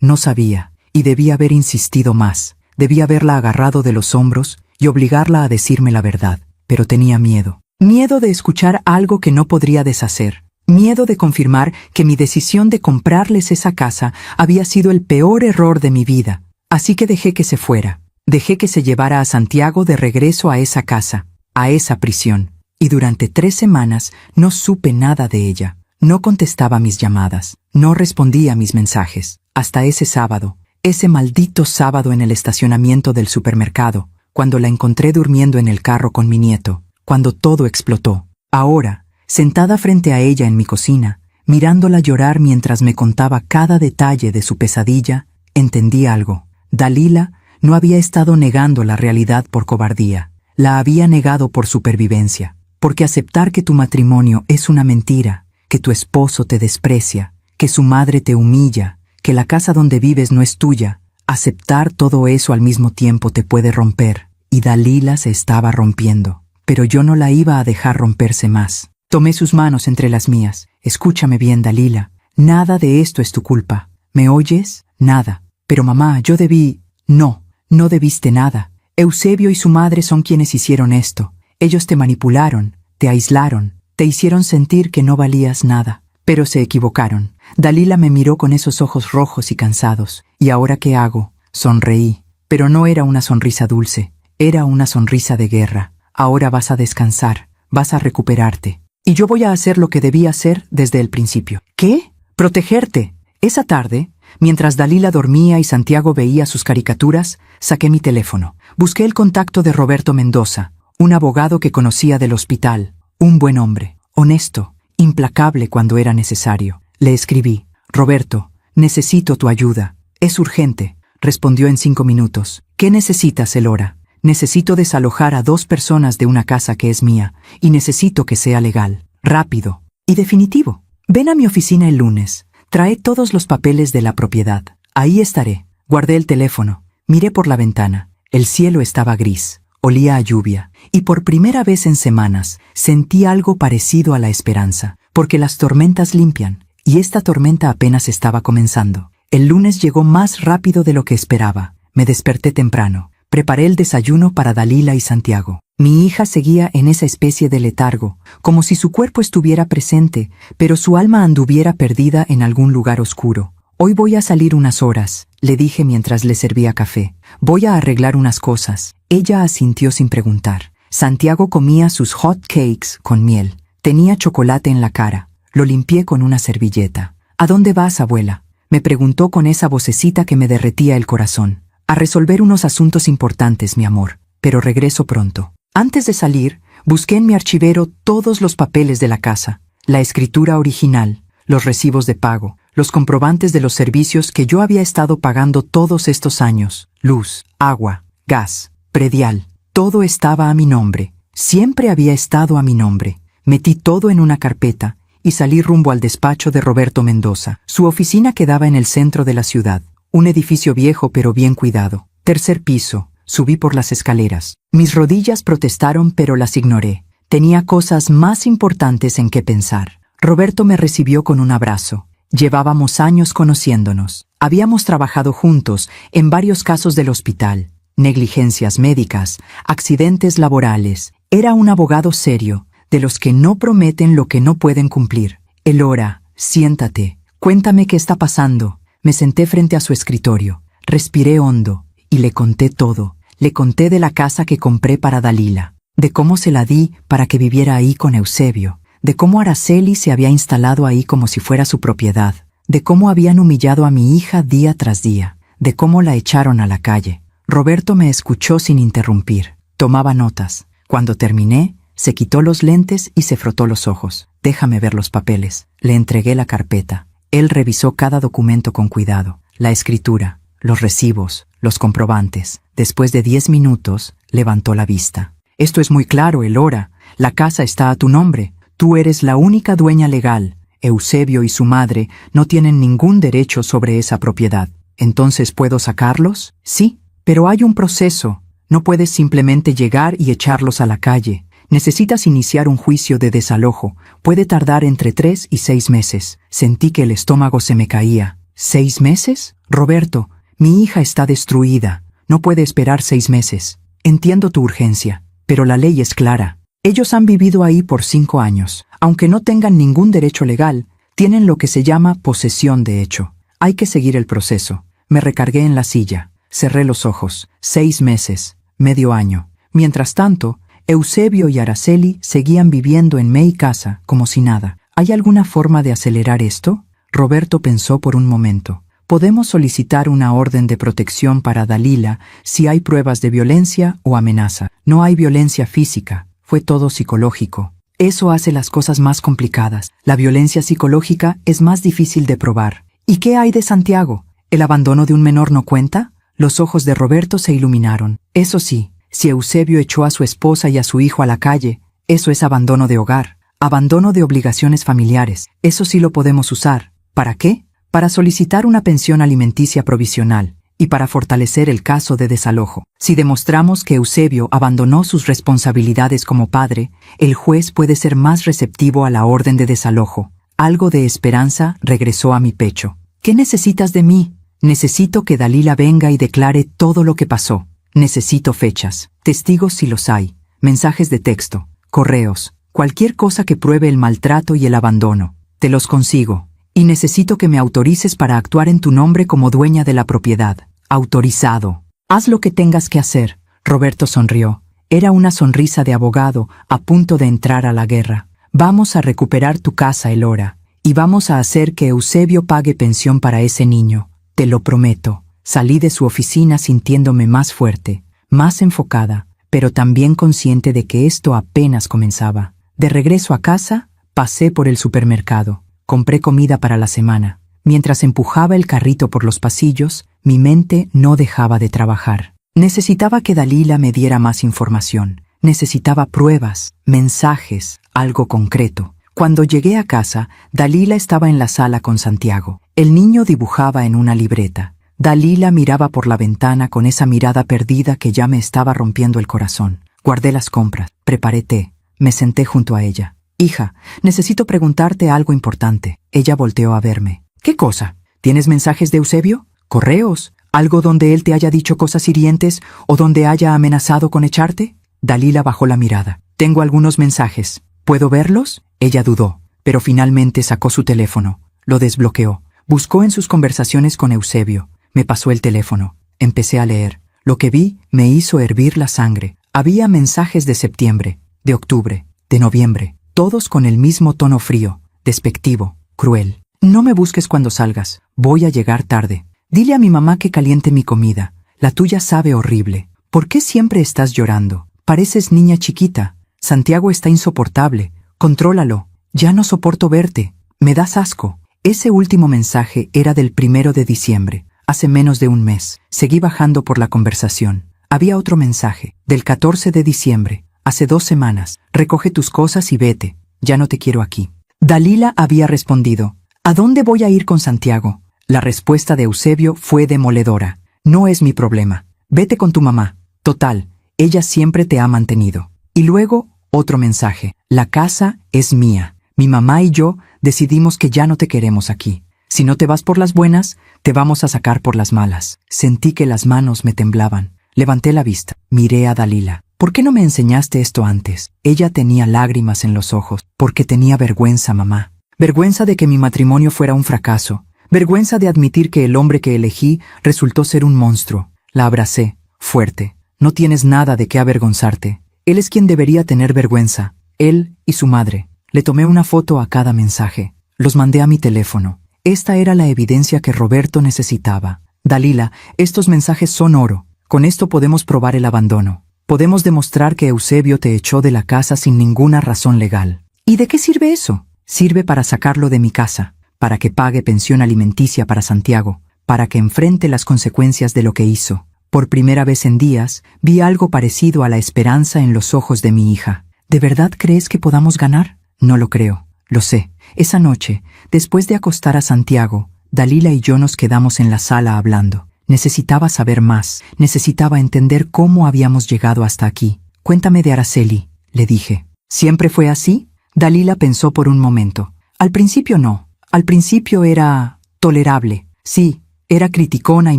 No sabía. Y debía haber insistido más. Debía haberla agarrado de los hombros y obligarla a decirme la verdad. Pero tenía miedo. Miedo de escuchar algo que no podría deshacer. Miedo de confirmar que mi decisión de comprarles esa casa había sido el peor error de mi vida. Así que dejé que se fuera. Dejé que se llevara a Santiago de regreso a esa casa, a esa prisión. Y durante 3 semanas no supe nada de ella. No contestaba mis llamadas. No respondía a mis mensajes. Hasta ese sábado. Ese maldito sábado en el estacionamiento del supermercado, cuando la encontré durmiendo en el carro con mi nieto, cuando todo explotó. Ahora, sentada frente a ella en mi cocina, mirándola llorar mientras me contaba cada detalle de su pesadilla, entendí algo. Dalila no había estado negando la realidad por cobardía. La había negado por supervivencia. Porque aceptar que tu matrimonio es una mentira, que tu esposo te desprecia, que su madre te humilla, que la casa donde vives no es tuya, aceptar todo eso al mismo tiempo te puede romper. Y Dalila se estaba rompiendo. Pero yo no la iba a dejar romperse más. Tomé sus manos entre las mías. Escúchame bien, Dalila. Nada de esto es tu culpa. ¿Me oyes? Nada. Pero mamá, yo debí... No debiste nada. Eusebio y su madre son quienes hicieron esto. Ellos te manipularon, te aislaron, te hicieron sentir que no valías nada. Pero se equivocaron. Dalila me miró con esos ojos rojos y cansados. ¿Y ahora qué hago? Sonreí. Pero no era una sonrisa dulce. Era una sonrisa de guerra. Ahora vas a descansar. Vas a recuperarte. Y yo voy a hacer lo que debía hacer desde el principio. ¿Qué? Protegerte. Esa tarde, mientras Dalila dormía y Santiago veía sus caricaturas, saqué mi teléfono. Busqué el contacto de Roberto Mendoza, un abogado que conocía del hospital. Un buen hombre. Honesto. Implacable cuando era necesario. Le escribí: Roberto, necesito tu ayuda. Es urgente. Respondió en 5 minutos. ¿Qué necesitas, Elora? Necesito desalojar a 2 personas de una casa que es mía, y necesito que sea legal, rápido y definitivo. Ven a mi oficina el lunes. Trae todos los papeles de la propiedad. Ahí estaré. Guardé el teléfono. Miré por la ventana. El cielo estaba gris. Olía a lluvia. Y por primera vez en semanas sentí algo parecido a la esperanza. Porque las tormentas limpian. Y esta tormenta apenas estaba comenzando. El lunes llegó más rápido de lo que esperaba. Me desperté temprano. Preparé el desayuno para Dalila y Santiago. Mi hija seguía en esa especie de letargo, como si su cuerpo estuviera presente, pero su alma anduviera perdida en algún lugar oscuro. Hoy voy a salir unas horas, le dije mientras le servía café. Voy a arreglar unas cosas. Ella asintió sin preguntar. Santiago comía sus hot cakes con miel. Tenía chocolate en la cara. Lo limpié con una servilleta. ¿A dónde vas, abuela?, me preguntó con esa vocecita que me derretía el corazón. A resolver unos asuntos importantes, mi amor, pero regreso pronto. Antes de salir, busqué en mi archivero todos los papeles de la casa, la escritura original, los recibos de pago, los comprobantes de los servicios que yo había estado pagando todos estos años: luz, agua, gas, predial. Todo estaba a mi nombre. Siempre había estado a mi nombre. Metí todo en una carpeta y salí rumbo al despacho de Roberto Mendoza. Su oficina quedaba en el centro de la ciudad. Un edificio viejo pero bien cuidado. 3er piso. Subí por las escaleras. Mis rodillas protestaron, pero las ignoré. Tenía cosas más importantes en que pensar. Roberto me recibió con un abrazo. Llevábamos años conociéndonos. Habíamos trabajado juntos en varios casos del hospital. Negligencias médicas, accidentes laborales. Era un abogado serio, de los que no prometen lo que no pueden cumplir. Elora, siéntate. Cuéntame qué está pasando. Me senté frente a su escritorio. Respiré hondo y le conté todo. Le conté de la casa que compré para Dalila, de cómo se la di para que viviera ahí con Eusebio, de cómo Araceli se había instalado ahí como si fuera su propiedad, de cómo habían humillado a mi hija día tras día, de cómo la echaron a la calle. Roberto me escuchó sin interrumpir. Tomaba notas. Cuando terminé, se quitó los lentes y se frotó los ojos. Déjame ver los papeles. Le entregué la carpeta. Él revisó cada documento con cuidado. la escritura, los recibos, los comprobantes. Después de 10 minutos, levantó la vista. Esto es muy claro, Elora. La casa está a tu nombre. Tú eres la única dueña legal. Eusebio y su madre no tienen ningún derecho sobre esa propiedad. ¿Entonces puedo sacarlos? Sí, pero hay un proceso. No puedes simplemente llegar y echarlos a la calle. Necesitas iniciar un juicio de desalojo. Puede tardar entre 3 y 6 meses. Sentí que el estómago se me caía. ¿6 meses? Roberto, mi hija está destruida. No puede esperar 6 meses. Entiendo tu urgencia, pero la ley es clara. Ellos han vivido ahí por 5 años. Aunque no tengan ningún derecho legal, tienen lo que se llama posesión de hecho. Hay que seguir el proceso. Me recargué en la silla. Cerré los ojos. 6 meses. Medio año. Mientras tanto, Eusebio y Araceli seguían viviendo en mi casa como si nada. ¿Hay alguna forma de acelerar esto? Roberto pensó por un momento. Podemos solicitar una orden de protección para Dalila si hay pruebas de violencia o amenaza. No hay violencia física. Fue todo psicológico. Eso hace las cosas más complicadas. La violencia psicológica es más difícil de probar. ¿Y qué hay de Santiago? ¿El abandono de un menor no cuenta? Los ojos de Roberto se iluminaron. Eso sí, si Eusebio echó a su esposa y a su hijo a la calle, eso es abandono de hogar, abandono de obligaciones familiares. Eso sí lo podemos usar. ¿Para qué? Para solicitar una pensión alimenticia provisional y para fortalecer el caso de desalojo. Si demostramos que Eusebio abandonó sus responsabilidades como padre, el juez puede ser más receptivo a la orden de desalojo. Algo de esperanza regresó a mi pecho. ¿Qué necesitas de mí? Necesito que Dalila venga y declare todo lo que pasó. Necesito fechas, testigos si los hay, mensajes de texto, correos, cualquier cosa que pruebe el maltrato y el abandono. Te los consigo. Y necesito que me autorices para actuar en tu nombre como dueña de la propiedad. Autorizado. Haz lo que tengas que hacer. Roberto sonrió. Era una sonrisa de abogado a punto de entrar a la guerra. Vamos a recuperar tu casa, Elora. Y vamos a hacer que Eusebio pague pensión para ese niño. Te lo prometo. Salí de su oficina sintiéndome más fuerte, más enfocada, pero también consciente de que esto apenas comenzaba. De regreso a casa, pasé por el supermercado. Compré comida para la semana. Mientras empujaba el carrito por los pasillos, mi mente no dejaba de trabajar. Necesitaba que Dalila me diera más información. Necesitaba pruebas, mensajes, algo concreto. Cuando llegué a casa, Dalila estaba en la sala con Santiago. El niño dibujaba en una libreta. Dalila miraba por la ventana con esa mirada perdida que ya me estaba rompiendo el corazón. Guardé las compras, preparé té, me senté junto a ella. Hija, necesito preguntarte algo importante. Ella volteó a verme. ¿Qué cosa? ¿Tienes mensajes de Eusebio? ¿Correos? ¿Algo donde él te haya dicho cosas hirientes o donde haya amenazado con echarte? Dalila bajó la mirada. Tengo algunos mensajes. ¿Puedo verlos? Ella dudó, pero finalmente sacó su teléfono. Lo desbloqueó. Buscó en sus conversaciones con Eusebio. Me pasó el teléfono. Empecé a leer. Lo que vi me hizo hervir la sangre. Había mensajes de septiembre, de octubre, de noviembre. Todos con el mismo tono frío, despectivo, cruel. No me busques cuando salgas. Voy a llegar tarde. Dile a mi mamá que caliente mi comida. La tuya sabe horrible. ¿Por qué siempre estás llorando? Pareces niña chiquita. Santiago está insoportable. Contrólalo. Ya no soporto verte. Me das asco. Ese último mensaje era del 1 de diciembre, hace menos de un mes. Seguí bajando por la conversación. Había otro mensaje, del 14 de diciembre. Hace 2 semanas. Recoge tus cosas y vete. Ya no te quiero aquí. Dalila había respondido. ¿A dónde voy a ir con Santiago? La respuesta de Eusebio fue demoledora. No es mi problema. Vete con tu mamá. Total, ella siempre te ha mantenido. Y luego, otro mensaje. La casa es mía. Mi mamá y yo decidimos que ya no te queremos aquí. Si no te vas por las buenas, te vamos a sacar por las malas. Sentí que las manos me temblaban. Levanté la vista. Miré a Dalila. ¿Por qué no me enseñaste esto antes? Ella tenía lágrimas en los ojos, porque tenía vergüenza, mamá. Vergüenza de que mi matrimonio fuera un fracaso. Vergüenza de admitir que el hombre que elegí resultó ser un monstruo. La abracé, fuerte. No tienes nada de qué avergonzarte. Él es quien debería tener vergüenza. Él y su madre. Le tomé una foto a cada mensaje. Los mandé a mi teléfono. Esta era la evidencia que Roberto necesitaba. Dalila, estos mensajes son oro. Con esto podemos probar el abandono. Podemos demostrar que Eusebio te echó de la casa sin ninguna razón legal. ¿Y de qué sirve eso? Sirve para sacarlo de mi casa, para que pague pensión alimenticia para Santiago, para que enfrente las consecuencias de lo que hizo. Por primera vez en días, vi algo parecido a la esperanza en los ojos de mi hija. ¿De verdad crees que podamos ganar? No lo creo. Lo sé. Esa noche, después de acostar a Santiago, Dalila y yo nos quedamos en la sala hablando. Necesitaba saber más, necesitaba entender cómo habíamos llegado hasta aquí. Cuéntame de Araceli, le dije. ¿Siempre fue así? Dalila pensó por un momento. Al principio no. Al principio era tolerable. Sí, era criticona y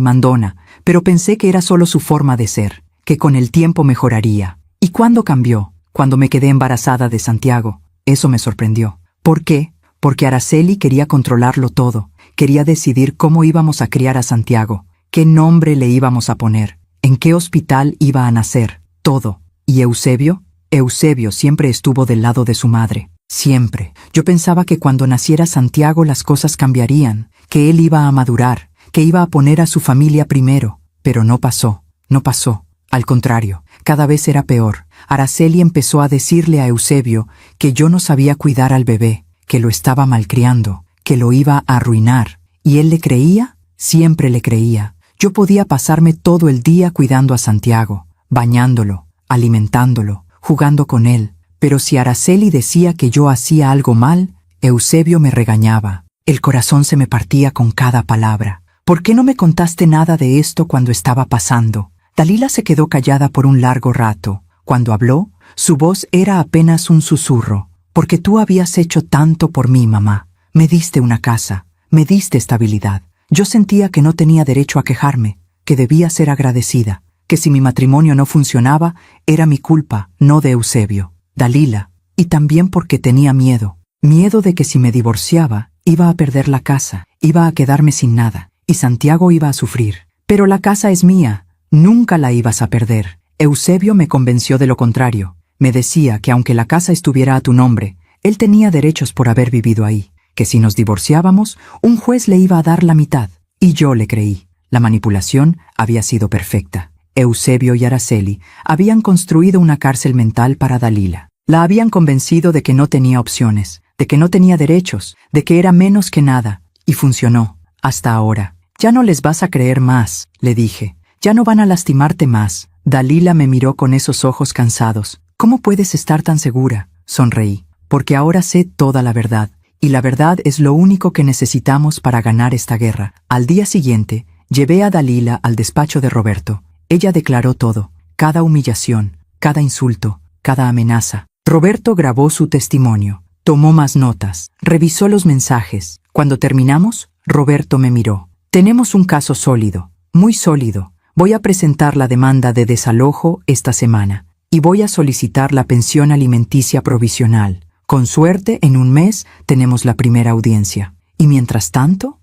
mandona, pero pensé que era solo su forma de ser, que con el tiempo mejoraría. ¿Y cuándo cambió? Cuando me quedé embarazada de Santiago. Eso me sorprendió. ¿Por qué? Porque Araceli quería controlarlo todo. Quería decidir cómo íbamos a criar a Santiago, qué nombre le íbamos a poner, en qué hospital iba a nacer, todo. ¿Y Eusebio? Eusebio siempre estuvo del lado de su madre. Siempre. Yo pensaba que cuando naciera Santiago las cosas cambiarían, que él iba a madurar, que iba a poner a su familia primero. Pero no pasó. No pasó. Al contrario, cada vez era peor. Araceli empezó a decirle a Eusebio que yo no sabía cuidar al bebé, que lo estaba malcriando, que lo iba a arruinar. ¿Y él le creía? Siempre le creía. Yo podía pasarme todo el día cuidando a Santiago, bañándolo, alimentándolo, jugando con él. Pero si Araceli decía que yo hacía algo mal, Eusebio me regañaba. El corazón se me partía con cada palabra. ¿Por qué no me contaste nada de esto cuando estaba pasando? Dalila se quedó callada por un largo rato. Cuando habló, su voz era apenas un susurro. Porque tú habías hecho tanto por mí, mamá. Me diste una casa, me diste estabilidad. Yo sentía que no tenía derecho a quejarme, que debía ser agradecida, que si mi matrimonio no funcionaba, era mi culpa, no de Eusebio. Dalila, y también porque tenía miedo. Miedo de que si me divorciaba, iba a perder la casa, iba a quedarme sin nada, y Santiago iba a sufrir. Pero la casa es mía, nunca la ibas a perder. Eusebio me convenció de lo contrario. Me decía que aunque la casa estuviera a tu nombre, él tenía derechos por haber vivido ahí, que si nos divorciábamos, un juez le iba a dar la mitad. Y yo le creí. La manipulación había sido perfecta. Eusebio y Araceli habían construido una cárcel mental para Dalila. La habían convencido de que no tenía opciones, de que no tenía derechos, de que era menos que nada. Y funcionó. Hasta ahora. Ya no les vas a creer más, le dije. Ya no van a lastimarte más. Dalila me miró con esos ojos cansados. ¿Cómo puedes estar tan segura? Sonreí. Porque ahora sé toda la verdad. Y la verdad es lo único que necesitamos para ganar esta guerra. Al día siguiente, llevé a Dalila al despacho de Roberto. Ella declaró todo. Cada humillación, cada insulto, cada amenaza. Roberto grabó su testimonio. Tomó más notas. Revisó los mensajes. Cuando terminamos, Roberto me miró. Tenemos un caso sólido. Muy sólido. Voy a presentar la demanda de desalojo esta semana. Y voy a solicitar la pensión alimenticia provisional. Con suerte, en un mes tenemos la primera audiencia. Y mientras tanto,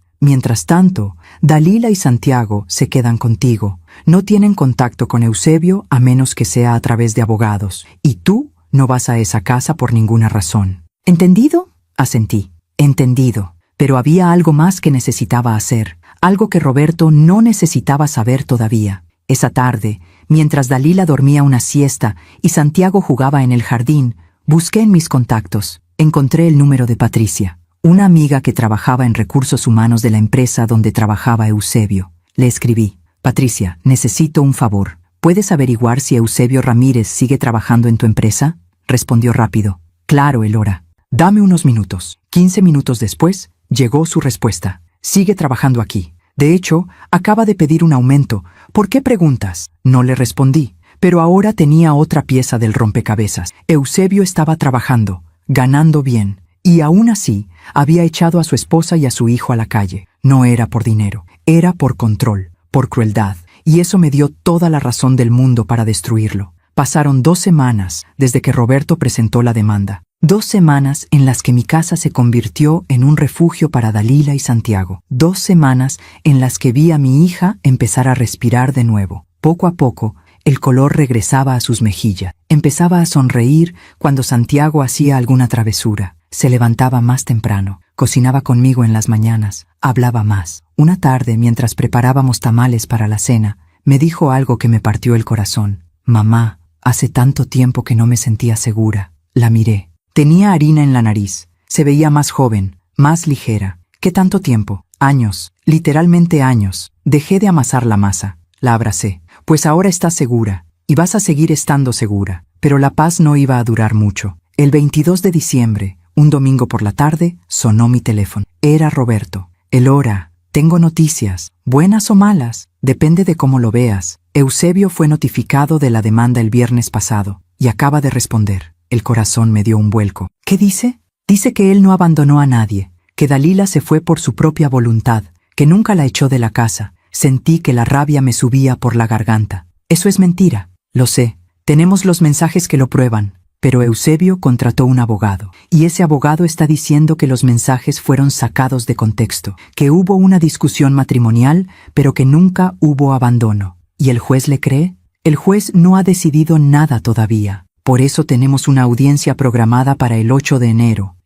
Dalila y Santiago se quedan contigo. No tienen contacto con Eusebio a menos que sea a través de abogados. Y tú no vas a esa casa por ninguna razón. ¿Entendido? Asentí. Entendido. Pero había algo más que necesitaba hacer. Algo que Roberto no necesitaba saber todavía. Esa tarde, mientras Dalila dormía una siesta y Santiago jugaba en el jardín, busqué en mis contactos. Encontré el número de Patricia, una amiga que trabajaba en recursos humanos de la empresa donde trabajaba Eusebio. Le escribí: Patricia, necesito un favor. ¿Puedes averiguar si Eusebio Ramírez sigue trabajando en tu empresa? Respondió rápido: Claro, Elora. Dame unos minutos. 15 minutos después, llegó su respuesta: Sigue trabajando aquí. De hecho, acaba de pedir un aumento. ¿Por qué preguntas? No le respondí, pero ahora tenía otra pieza del rompecabezas. Eusebio estaba trabajando, ganando bien, y aún así había echado a su esposa y a su hijo a la calle. No era por dinero, era por control, por crueldad, y eso me dio toda la razón del mundo para destruirlo. Pasaron 2 semanas desde que Roberto presentó la demanda. 2 semanas en las que mi casa se convirtió en un refugio para Dalila y Santiago. 2 semanas en las que vi a mi hija empezar a respirar de nuevo. Poco a poco, el color regresaba a sus mejillas. Empezaba a sonreír cuando Santiago hacía alguna travesura. Se levantaba más temprano, cocinaba conmigo en las mañanas, hablaba más. Una tarde, mientras preparábamos tamales para la cena, me dijo algo que me partió el corazón. Mamá, hace tanto tiempo que no me sentía segura. La miré. Tenía harina en la nariz. Se veía más joven, más ligera. ¿Qué tanto tiempo? Años, literalmente años. Dejé de amasar la masa. La abracé. Pues ahora estás segura. Y vas a seguir estando segura. Pero la paz no iba a durar mucho. El 22 de diciembre, un domingo por la tarde, sonó mi teléfono. Era Roberto. Elora, tengo noticias. Buenas o malas, depende de cómo lo veas. Eusebio fue notificado de la demanda el viernes pasado. Y acaba de responder. El corazón me dio un vuelco. ¿Qué dice? Dice que él no abandonó a nadie. Que Dalila se fue por su propia voluntad. Que nunca la echó de la casa. Sentí que la rabia me subía por la garganta. Eso es mentira. Lo sé. Tenemos los mensajes que lo prueban. Pero Eusebio contrató un abogado. Y ese abogado está diciendo que los mensajes fueron sacados de contexto. Que hubo una discusión matrimonial, pero que nunca hubo abandono. ¿Y el juez le cree? El juez no ha decidido nada todavía. Por eso tenemos una audiencia programada para el 8 de enero.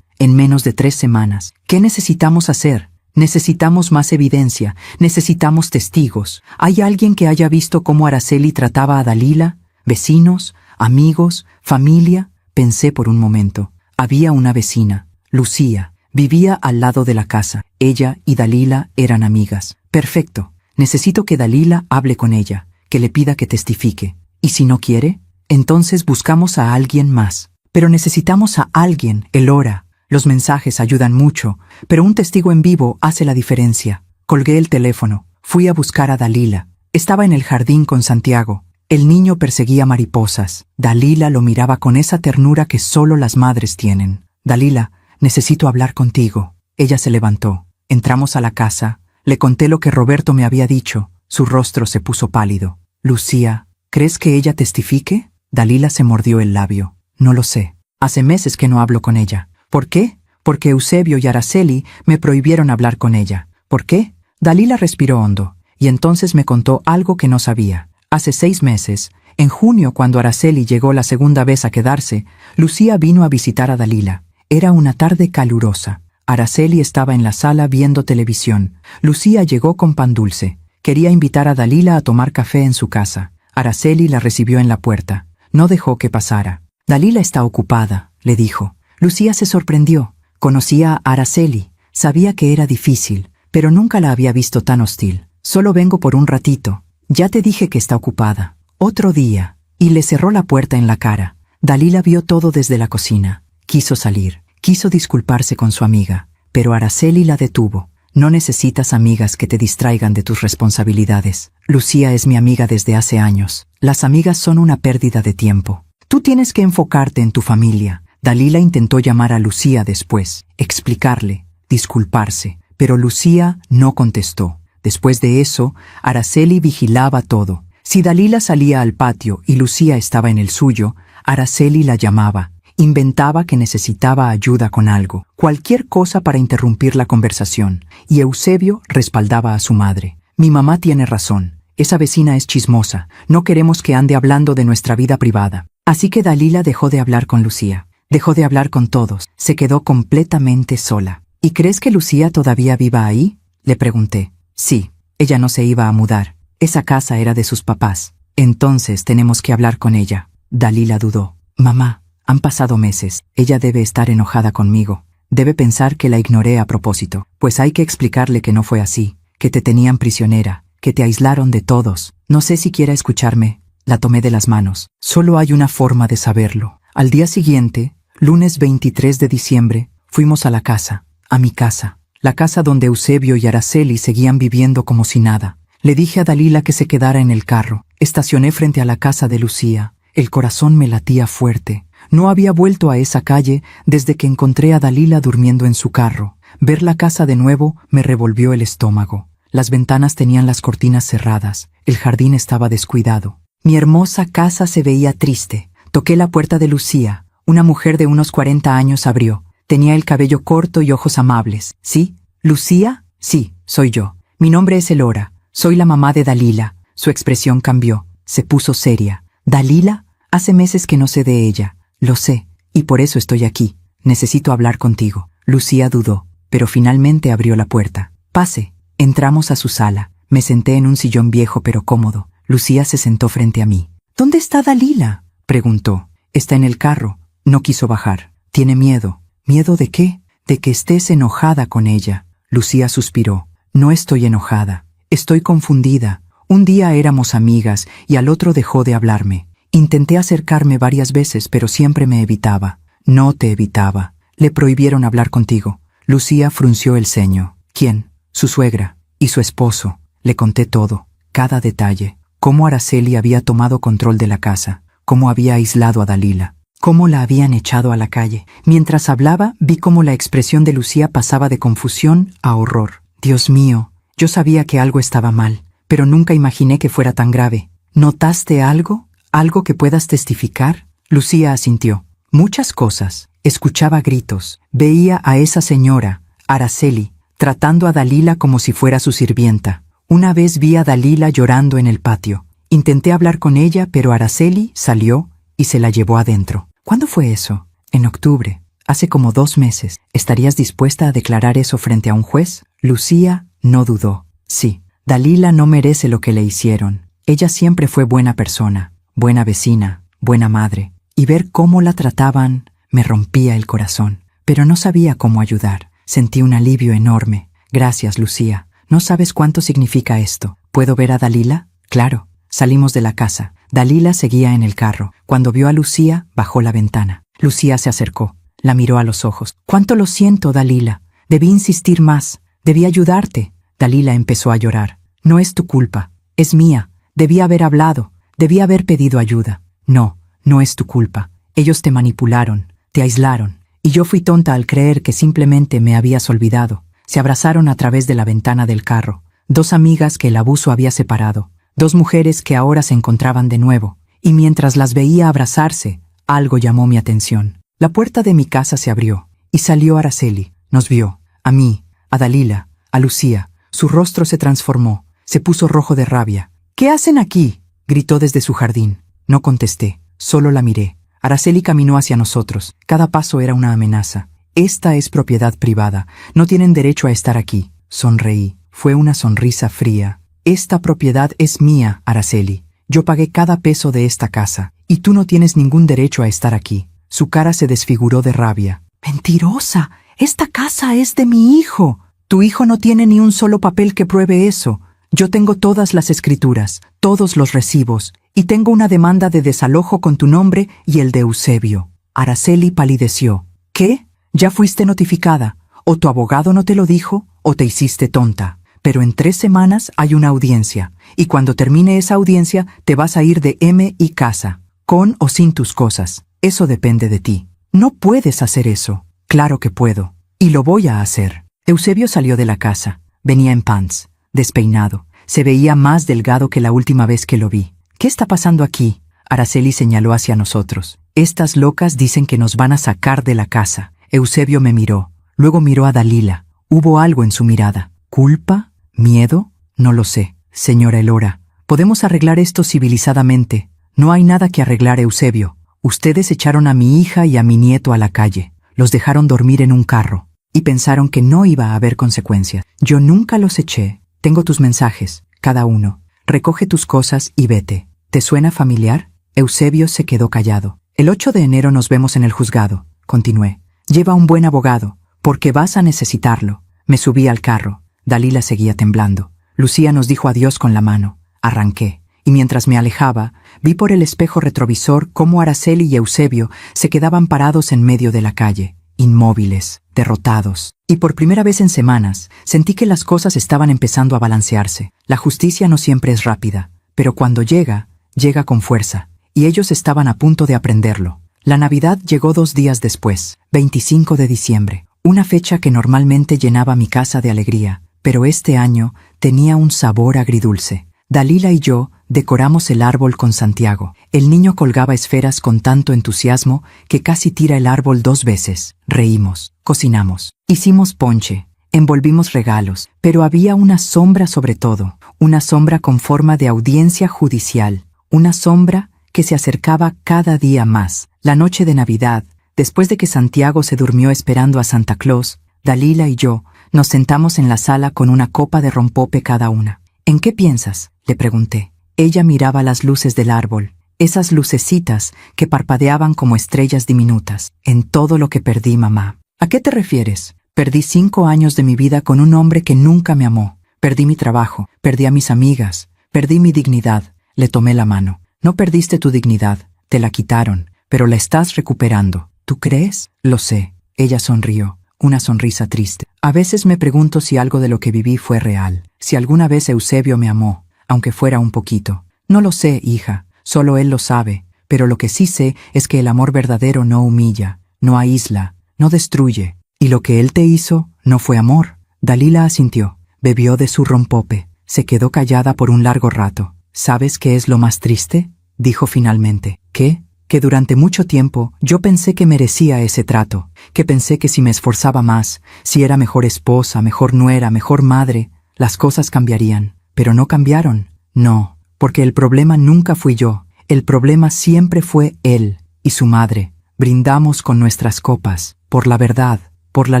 En menos de 3 semanas. ¿Qué necesitamos hacer? Necesitamos más evidencia. Necesitamos testigos. ¿Hay alguien que haya visto cómo Araceli trataba a Dalila? ¿Vecinos? ¿Amigos? ¿Familia? Pensé por un momento. Había una vecina, Lucía. Vivía al lado de la casa. Ella y Dalila eran amigas. Perfecto. Necesito que Dalila hable con ella, que le pida que testifique. ¿Y si no quiere? Entonces buscamos a alguien más. Pero necesitamos a alguien, Elora. Los mensajes ayudan mucho, pero un testigo en vivo hace la diferencia. Colgué el teléfono. Fui a buscar a Dalila. Estaba en el jardín con Santiago. El niño perseguía mariposas. Dalila lo miraba con esa ternura que solo las madres tienen. Dalila, necesito hablar contigo. Ella se levantó. Entramos a la casa. Le conté lo que Roberto me había dicho. Su rostro se puso pálido. Lucía, ¿crees que ella testifique? Dalila se mordió el labio. No lo sé. Hace meses que no hablo con ella. ¿Por qué? Porque Eusebio y Araceli me prohibieron hablar con ella. ¿Por qué? Dalila respiró hondo. Y entonces me contó algo que no sabía. Hace 6 meses, en junio, cuando Araceli llegó la segunda vez a quedarse, Lucía vino a visitar a Dalila. Era una tarde calurosa. Araceli estaba en la sala viendo televisión. Lucía llegó con pan dulce. Quería invitar a Dalila a tomar café en su casa. Araceli la recibió en la puerta. No dejó que pasara. Dalila está ocupada, le dijo. Lucía se sorprendió. Conocía a Araceli. Sabía que era difícil, pero nunca la había visto tan hostil. Solo vengo por un ratito. Ya te dije que está ocupada. Otro día. Y le cerró la puerta en la cara. Dalila vio todo desde la cocina. Quiso salir. Quiso disculparse con su amiga. Pero Araceli la detuvo. No necesitas amigas que te distraigan de tus responsabilidades. Lucía es mi amiga desde hace años. Las amigas son una pérdida de tiempo. Tú tienes que enfocarte en tu familia. Dalila intentó llamar a Lucía después, explicarle, disculparse. Pero Lucía no contestó. Después de eso, Araceli vigilaba todo. Si Dalila salía al patio y Lucía estaba en el suyo, Araceli la llamaba. Inventaba que necesitaba ayuda con algo, cualquier cosa para interrumpir la conversación. Y Eusebio respaldaba a su madre. Mi mamá tiene razón. Esa vecina es chismosa. No queremos que ande hablando de nuestra vida privada. Así que Dalila dejó de hablar con Lucía. Dejó de hablar con todos. Se quedó completamente sola. ¿Y crees que Lucía todavía viva ahí? Le pregunté. Sí, ella no se iba a mudar. Esa casa era de sus papás. Entonces tenemos que hablar con ella. Dalila dudó. Mamá, han pasado meses. Ella debe estar enojada conmigo. Debe pensar que la ignoré a propósito. Pues hay que explicarle que no fue así. Que te tenían prisionera. Que te aislaron de todos. No sé si quiera escucharme. La tomé de las manos. Solo hay una forma de saberlo. Al día siguiente, lunes 23 de diciembre, fuimos a la casa. A mi casa. La casa donde Eusebio y Araceli seguían viviendo como si nada. Le dije a Dalila que se quedara en el carro. Estacioné frente a la casa de Lucía. El corazón me latía fuerte. No había vuelto a esa calle desde que encontré a Dalila durmiendo en su carro. Ver la casa de nuevo me revolvió el estómago. Las ventanas tenían las cortinas cerradas. El jardín estaba descuidado. Mi hermosa casa se veía triste. Toqué la puerta de Lucía. Una mujer de unos 40 años abrió. Tenía el cabello corto y ojos amables. ¿Sí? ¿Lucía? Sí, soy yo. Mi nombre es Elora. Soy la mamá de Dalila. Su expresión cambió. Se puso seria. ¿Dalila? Hace meses que no sé de ella. Lo sé. Y por eso estoy aquí. Necesito hablar contigo. Lucía dudó, pero finalmente abrió la puerta. Pase. Entramos a su sala. Me senté en un sillón viejo pero cómodo. Lucía se sentó frente a mí. ¿Dónde está Dalila?, preguntó. Está en el carro. No quiso bajar. Tiene miedo. ¿Miedo de qué? De que estés enojada con ella. Lucía suspiró. No estoy enojada. Estoy confundida. Un día éramos amigas y al otro dejó de hablarme. Intenté acercarme varias veces, pero siempre me evitaba. No te evitaba. Le prohibieron hablar contigo. Lucía frunció el ceño. ¿Quién? Su suegra. Y su esposo. Le conté todo. Cada detalle. Cómo Araceli había tomado control de la casa. Cómo había aislado a Dalila. Cómo la habían echado a la calle. Mientras hablaba, vi cómo la expresión de Lucía pasaba de confusión a horror. Dios mío, yo sabía que algo estaba mal, pero nunca imaginé que fuera tan grave. ¿Notaste algo? ¿Algo que puedas testificar? Lucía asintió. Muchas cosas. Escuchaba gritos. Veía a esa señora, Araceli, tratando a Dalila como si fuera su sirvienta. Una vez vi a Dalila llorando en el patio. Intenté hablar con ella, pero Araceli salió y se la llevó adentro. ¿Cuándo fue eso? En octubre. Hace como 2 meses. ¿Estarías dispuesta a declarar eso frente a un juez? Lucía no dudó. Sí, Dalila no merece lo que le hicieron. Ella siempre fue buena persona, buena vecina, buena madre. Y ver cómo la trataban me rompía el corazón. Pero no sabía cómo ayudar. Sentí un alivio enorme. Gracias, Lucía. No sabes cuánto significa esto. ¿Puedo ver a Dalila? Claro. Salimos de la casa. Dalila seguía en el carro. Cuando vio a Lucía, bajó la ventana. Lucía se acercó. La miró a los ojos. «¿Cuánto lo siento, Dalila? Debí insistir más. Debí ayudarte». Dalila empezó a llorar. «No es tu culpa. Es mía. Debí haber hablado. Debí haber pedido ayuda». «No, no es tu culpa. Ellos te manipularon, te aislaron. Y yo fui tonta al creer que simplemente me habías olvidado». Se abrazaron a través de la ventana del carro. 2 amigas que el abuso había separado. 2 mujeres que ahora se encontraban de nuevo. Y mientras las veía abrazarse, algo llamó mi atención. La puerta de mi casa se abrió, y salió Araceli. Nos vio, a mí, a Dalila, a Lucía. Su rostro se transformó, se puso rojo de rabia. «¿Qué hacen aquí?», gritó desde su jardín. No contesté, solo la miré. Araceli caminó hacia nosotros. Cada paso era una amenaza. «Esta es propiedad privada. No tienen derecho a estar aquí». Sonreí. Fue una sonrisa fría. «Esta propiedad es mía, Araceli. Yo pagué cada peso de esta casa, y tú no tienes ningún derecho a estar aquí». Su cara se desfiguró de rabia. «¡Mentirosa! Esta casa es de mi hijo». «Tu hijo no tiene ni un solo papel que pruebe eso. Yo tengo todas las escrituras, todos los recibos, y tengo una demanda de desalojo con tu nombre y el de Eusebio». Araceli palideció. «¿Qué? ¿Ya fuiste notificada? O tu abogado no te lo dijo, o te hiciste tonta. Pero en 3 semanas hay una audiencia, y cuando termine esa audiencia te vas a ir de M y casa, con o sin tus cosas. Eso depende de ti. No puedes hacer eso». «Claro que puedo, y lo voy a hacer». Eusebio salió de la casa. Venía en pants, despeinado. Se veía más delgado que la última vez que lo vi. «¿Qué está pasando aquí?». Araceli señaló hacia nosotros. «Estas locas dicen que nos van a sacar de la casa». Eusebio me miró. Luego miró a Dalila. Hubo algo en su mirada. ¿Culpa? ¿Miedo? No lo sé. «Señora Elora, podemos arreglar esto civilizadamente». «No hay nada que arreglar, Eusebio. Ustedes echaron a mi hija y a mi nieto a la calle. Los dejaron dormir en un carro. Y pensaron que no iba a haber consecuencias. Yo nunca los eché. Tengo tus mensajes, cada uno. Recoge tus cosas y vete». «¿Te suena familiar?». Eusebio se quedó callado. «El 8 de enero nos vemos en el juzgado», continué. «Lleva un buen abogado, porque vas a necesitarlo». Me subí al carro. Dalila seguía temblando. Lucía nos dijo adiós con la mano. Arranqué. Y mientras me alejaba, vi por el espejo retrovisor cómo Araceli y Eusebio se quedaban parados en medio de la calle, inmóviles, derrotados. Y por primera vez en semanas, sentí que las cosas estaban empezando a balancearse. La justicia no siempre es rápida, pero cuando llega, llega con fuerza. Y ellos estaban a punto de aprenderlo. La Navidad llegó 2 días después, 25 de diciembre, una fecha que normalmente llenaba mi casa de alegría, pero este año tenía un sabor agridulce. Dalila y yo decoramos el árbol con Santiago. El niño colgaba esferas con tanto entusiasmo que casi tira el árbol 2 veces. Reímos, cocinamos, hicimos ponche, envolvimos regalos, pero había una sombra sobre todo, una sombra con forma de audiencia judicial, una sombra que se acercaba cada día más. La noche de Navidad, después de que Santiago se durmió esperando a Santa Claus, Dalila y yo nos sentamos en la sala con una copa de rompope cada una. «¿En qué piensas?», le pregunté. Ella miraba las luces del árbol, esas lucecitas que parpadeaban como estrellas diminutas. «En todo lo que perdí, mamá». «¿A qué te refieres?». Perdí 5 años de mi vida con un hombre que nunca me amó. Perdí mi trabajo, perdí a mis amigas, perdí mi dignidad. Le tomé la mano. No perdiste tu dignidad, te la quitaron, pero la estás recuperando. ¿Tú crees? Lo sé. Ella sonrió, una sonrisa triste. A veces me pregunto si algo de lo que viví fue real, si alguna vez Eusebio me amó, aunque fuera un poquito. No lo sé, hija, solo él lo sabe, pero lo que sí sé es que el amor verdadero no humilla, no aísla, no destruye. Y lo que él te hizo no fue amor. Dalila asintió, bebió de su rompope, se quedó callada por un largo rato. ¿Sabes qué es lo más triste?, dijo finalmente. ¿Qué? Que durante mucho tiempo yo pensé que merecía ese trato, que pensé que si me esforzaba más, si era mejor esposa, mejor nuera, mejor madre, las cosas cambiarían. Pero no cambiaron. No, porque el problema nunca fui yo, el problema siempre fue él y su madre. Brindamos con nuestras copas, por la verdad, por la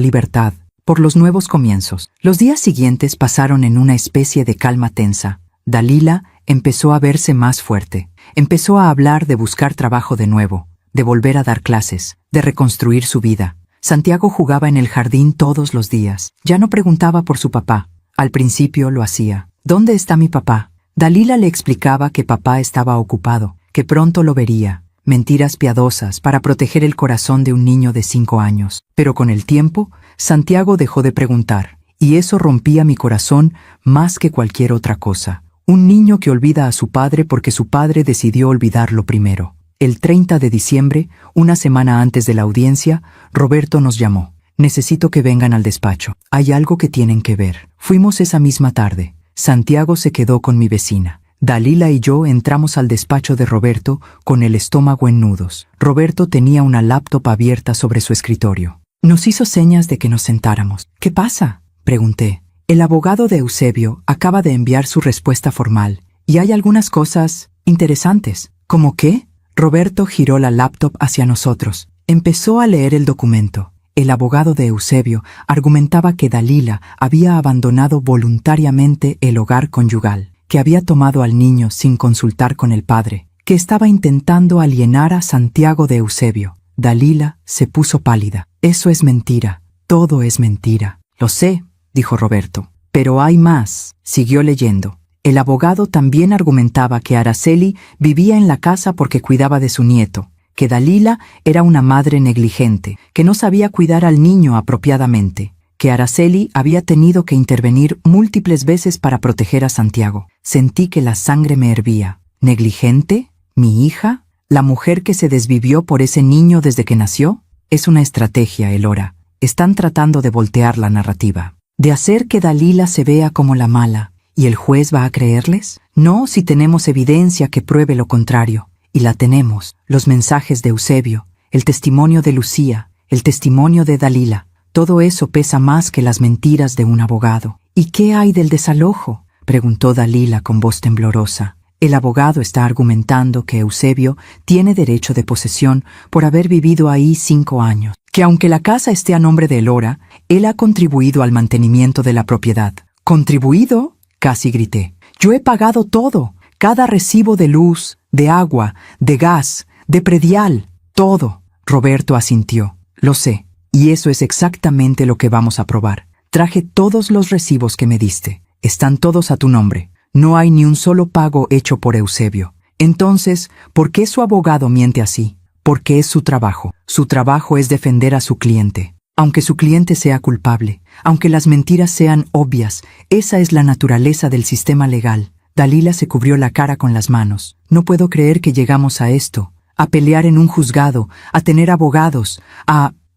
libertad, por los nuevos comienzos. Los días siguientes pasaron en una especie de calma tensa. Dalila empezó a verse más fuerte. Empezó a hablar de buscar trabajo de nuevo, de volver a dar clases, de reconstruir su vida. Santiago jugaba en el jardín todos los días. Ya no preguntaba por su papá. Al principio lo hacía. ¿Dónde está mi papá? Dalila le explicaba que papá estaba ocupado, que pronto lo vería. Mentiras piadosas para proteger el corazón de un niño de 5 años. Pero con el tiempo, Santiago dejó de preguntar, y eso rompía mi corazón más que cualquier otra cosa. Un niño que olvida a su padre porque su padre decidió olvidarlo primero. El 30 de diciembre, una semana antes de la audiencia, Roberto nos llamó. Necesito que vengan al despacho. Hay algo que tienen que ver. Fuimos esa misma tarde. Santiago se quedó con mi vecina. Dalila y yo entramos al despacho de Roberto con el estómago en nudos. Roberto tenía una laptop abierta sobre su escritorio. Nos hizo señas de que nos sentáramos. ¿Qué pasa?, pregunté. El abogado de Eusebio acaba de enviar su respuesta formal, y hay algunas cosas interesantes. ¿Cómo qué? Roberto giró la laptop hacia nosotros. Empezó a leer el documento. El abogado de Eusebio argumentaba que Dalila había abandonado voluntariamente el hogar conyugal, que había tomado al niño sin consultar con el padre, que estaba intentando alienar a Santiago de Eusebio. Dalila se puso pálida. Eso es mentira. Todo es mentira. Lo sé, dijo Roberto. Pero hay más. Siguió leyendo. El abogado también argumentaba que Araceli vivía en la casa porque cuidaba de su nieto, que Dalila era una madre negligente, que no sabía cuidar al niño apropiadamente, que Araceli había tenido que intervenir múltiples veces para proteger a Santiago. Sentí que la sangre me hervía. ¿Negligente? ¿Mi hija? ¿La mujer que se desvivió por ese niño desde que nació? Es una estrategia, Elora. Están tratando de voltear la narrativa, de hacer que Dalila se vea como la mala. ¿Y el juez va a creerles? No, si tenemos evidencia que pruebe lo contrario. Y la tenemos. Los mensajes de Eusebio, el testimonio de Lucía, el testimonio de Dalila. Todo eso pesa más que las mentiras de un abogado. ¿Y qué hay del desalojo?, preguntó Dalila con voz temblorosa. El abogado está argumentando que Eusebio tiene derecho de posesión por haber vivido ahí 5 años, que aunque la casa esté a nombre de Elora, él ha contribuido al mantenimiento de la propiedad. ¿Contribuido?, casi grité. Yo he pagado todo, cada recibo de luz, de agua, de gas, de predial, todo. Roberto asintió. Lo sé, y eso es exactamente lo que vamos a probar. Traje todos los recibos que me diste. Están todos a tu nombre. No hay ni un solo pago hecho por Eusebio. Entonces, ¿por qué su abogado miente así? Porque es su trabajo. Su trabajo es defender a su cliente. Aunque su cliente sea culpable, aunque las mentiras sean obvias, esa es la naturaleza del sistema legal. Dalila se cubrió la cara con las manos. No puedo creer que llegamos a esto, a pelear en un juzgado, a tener abogados,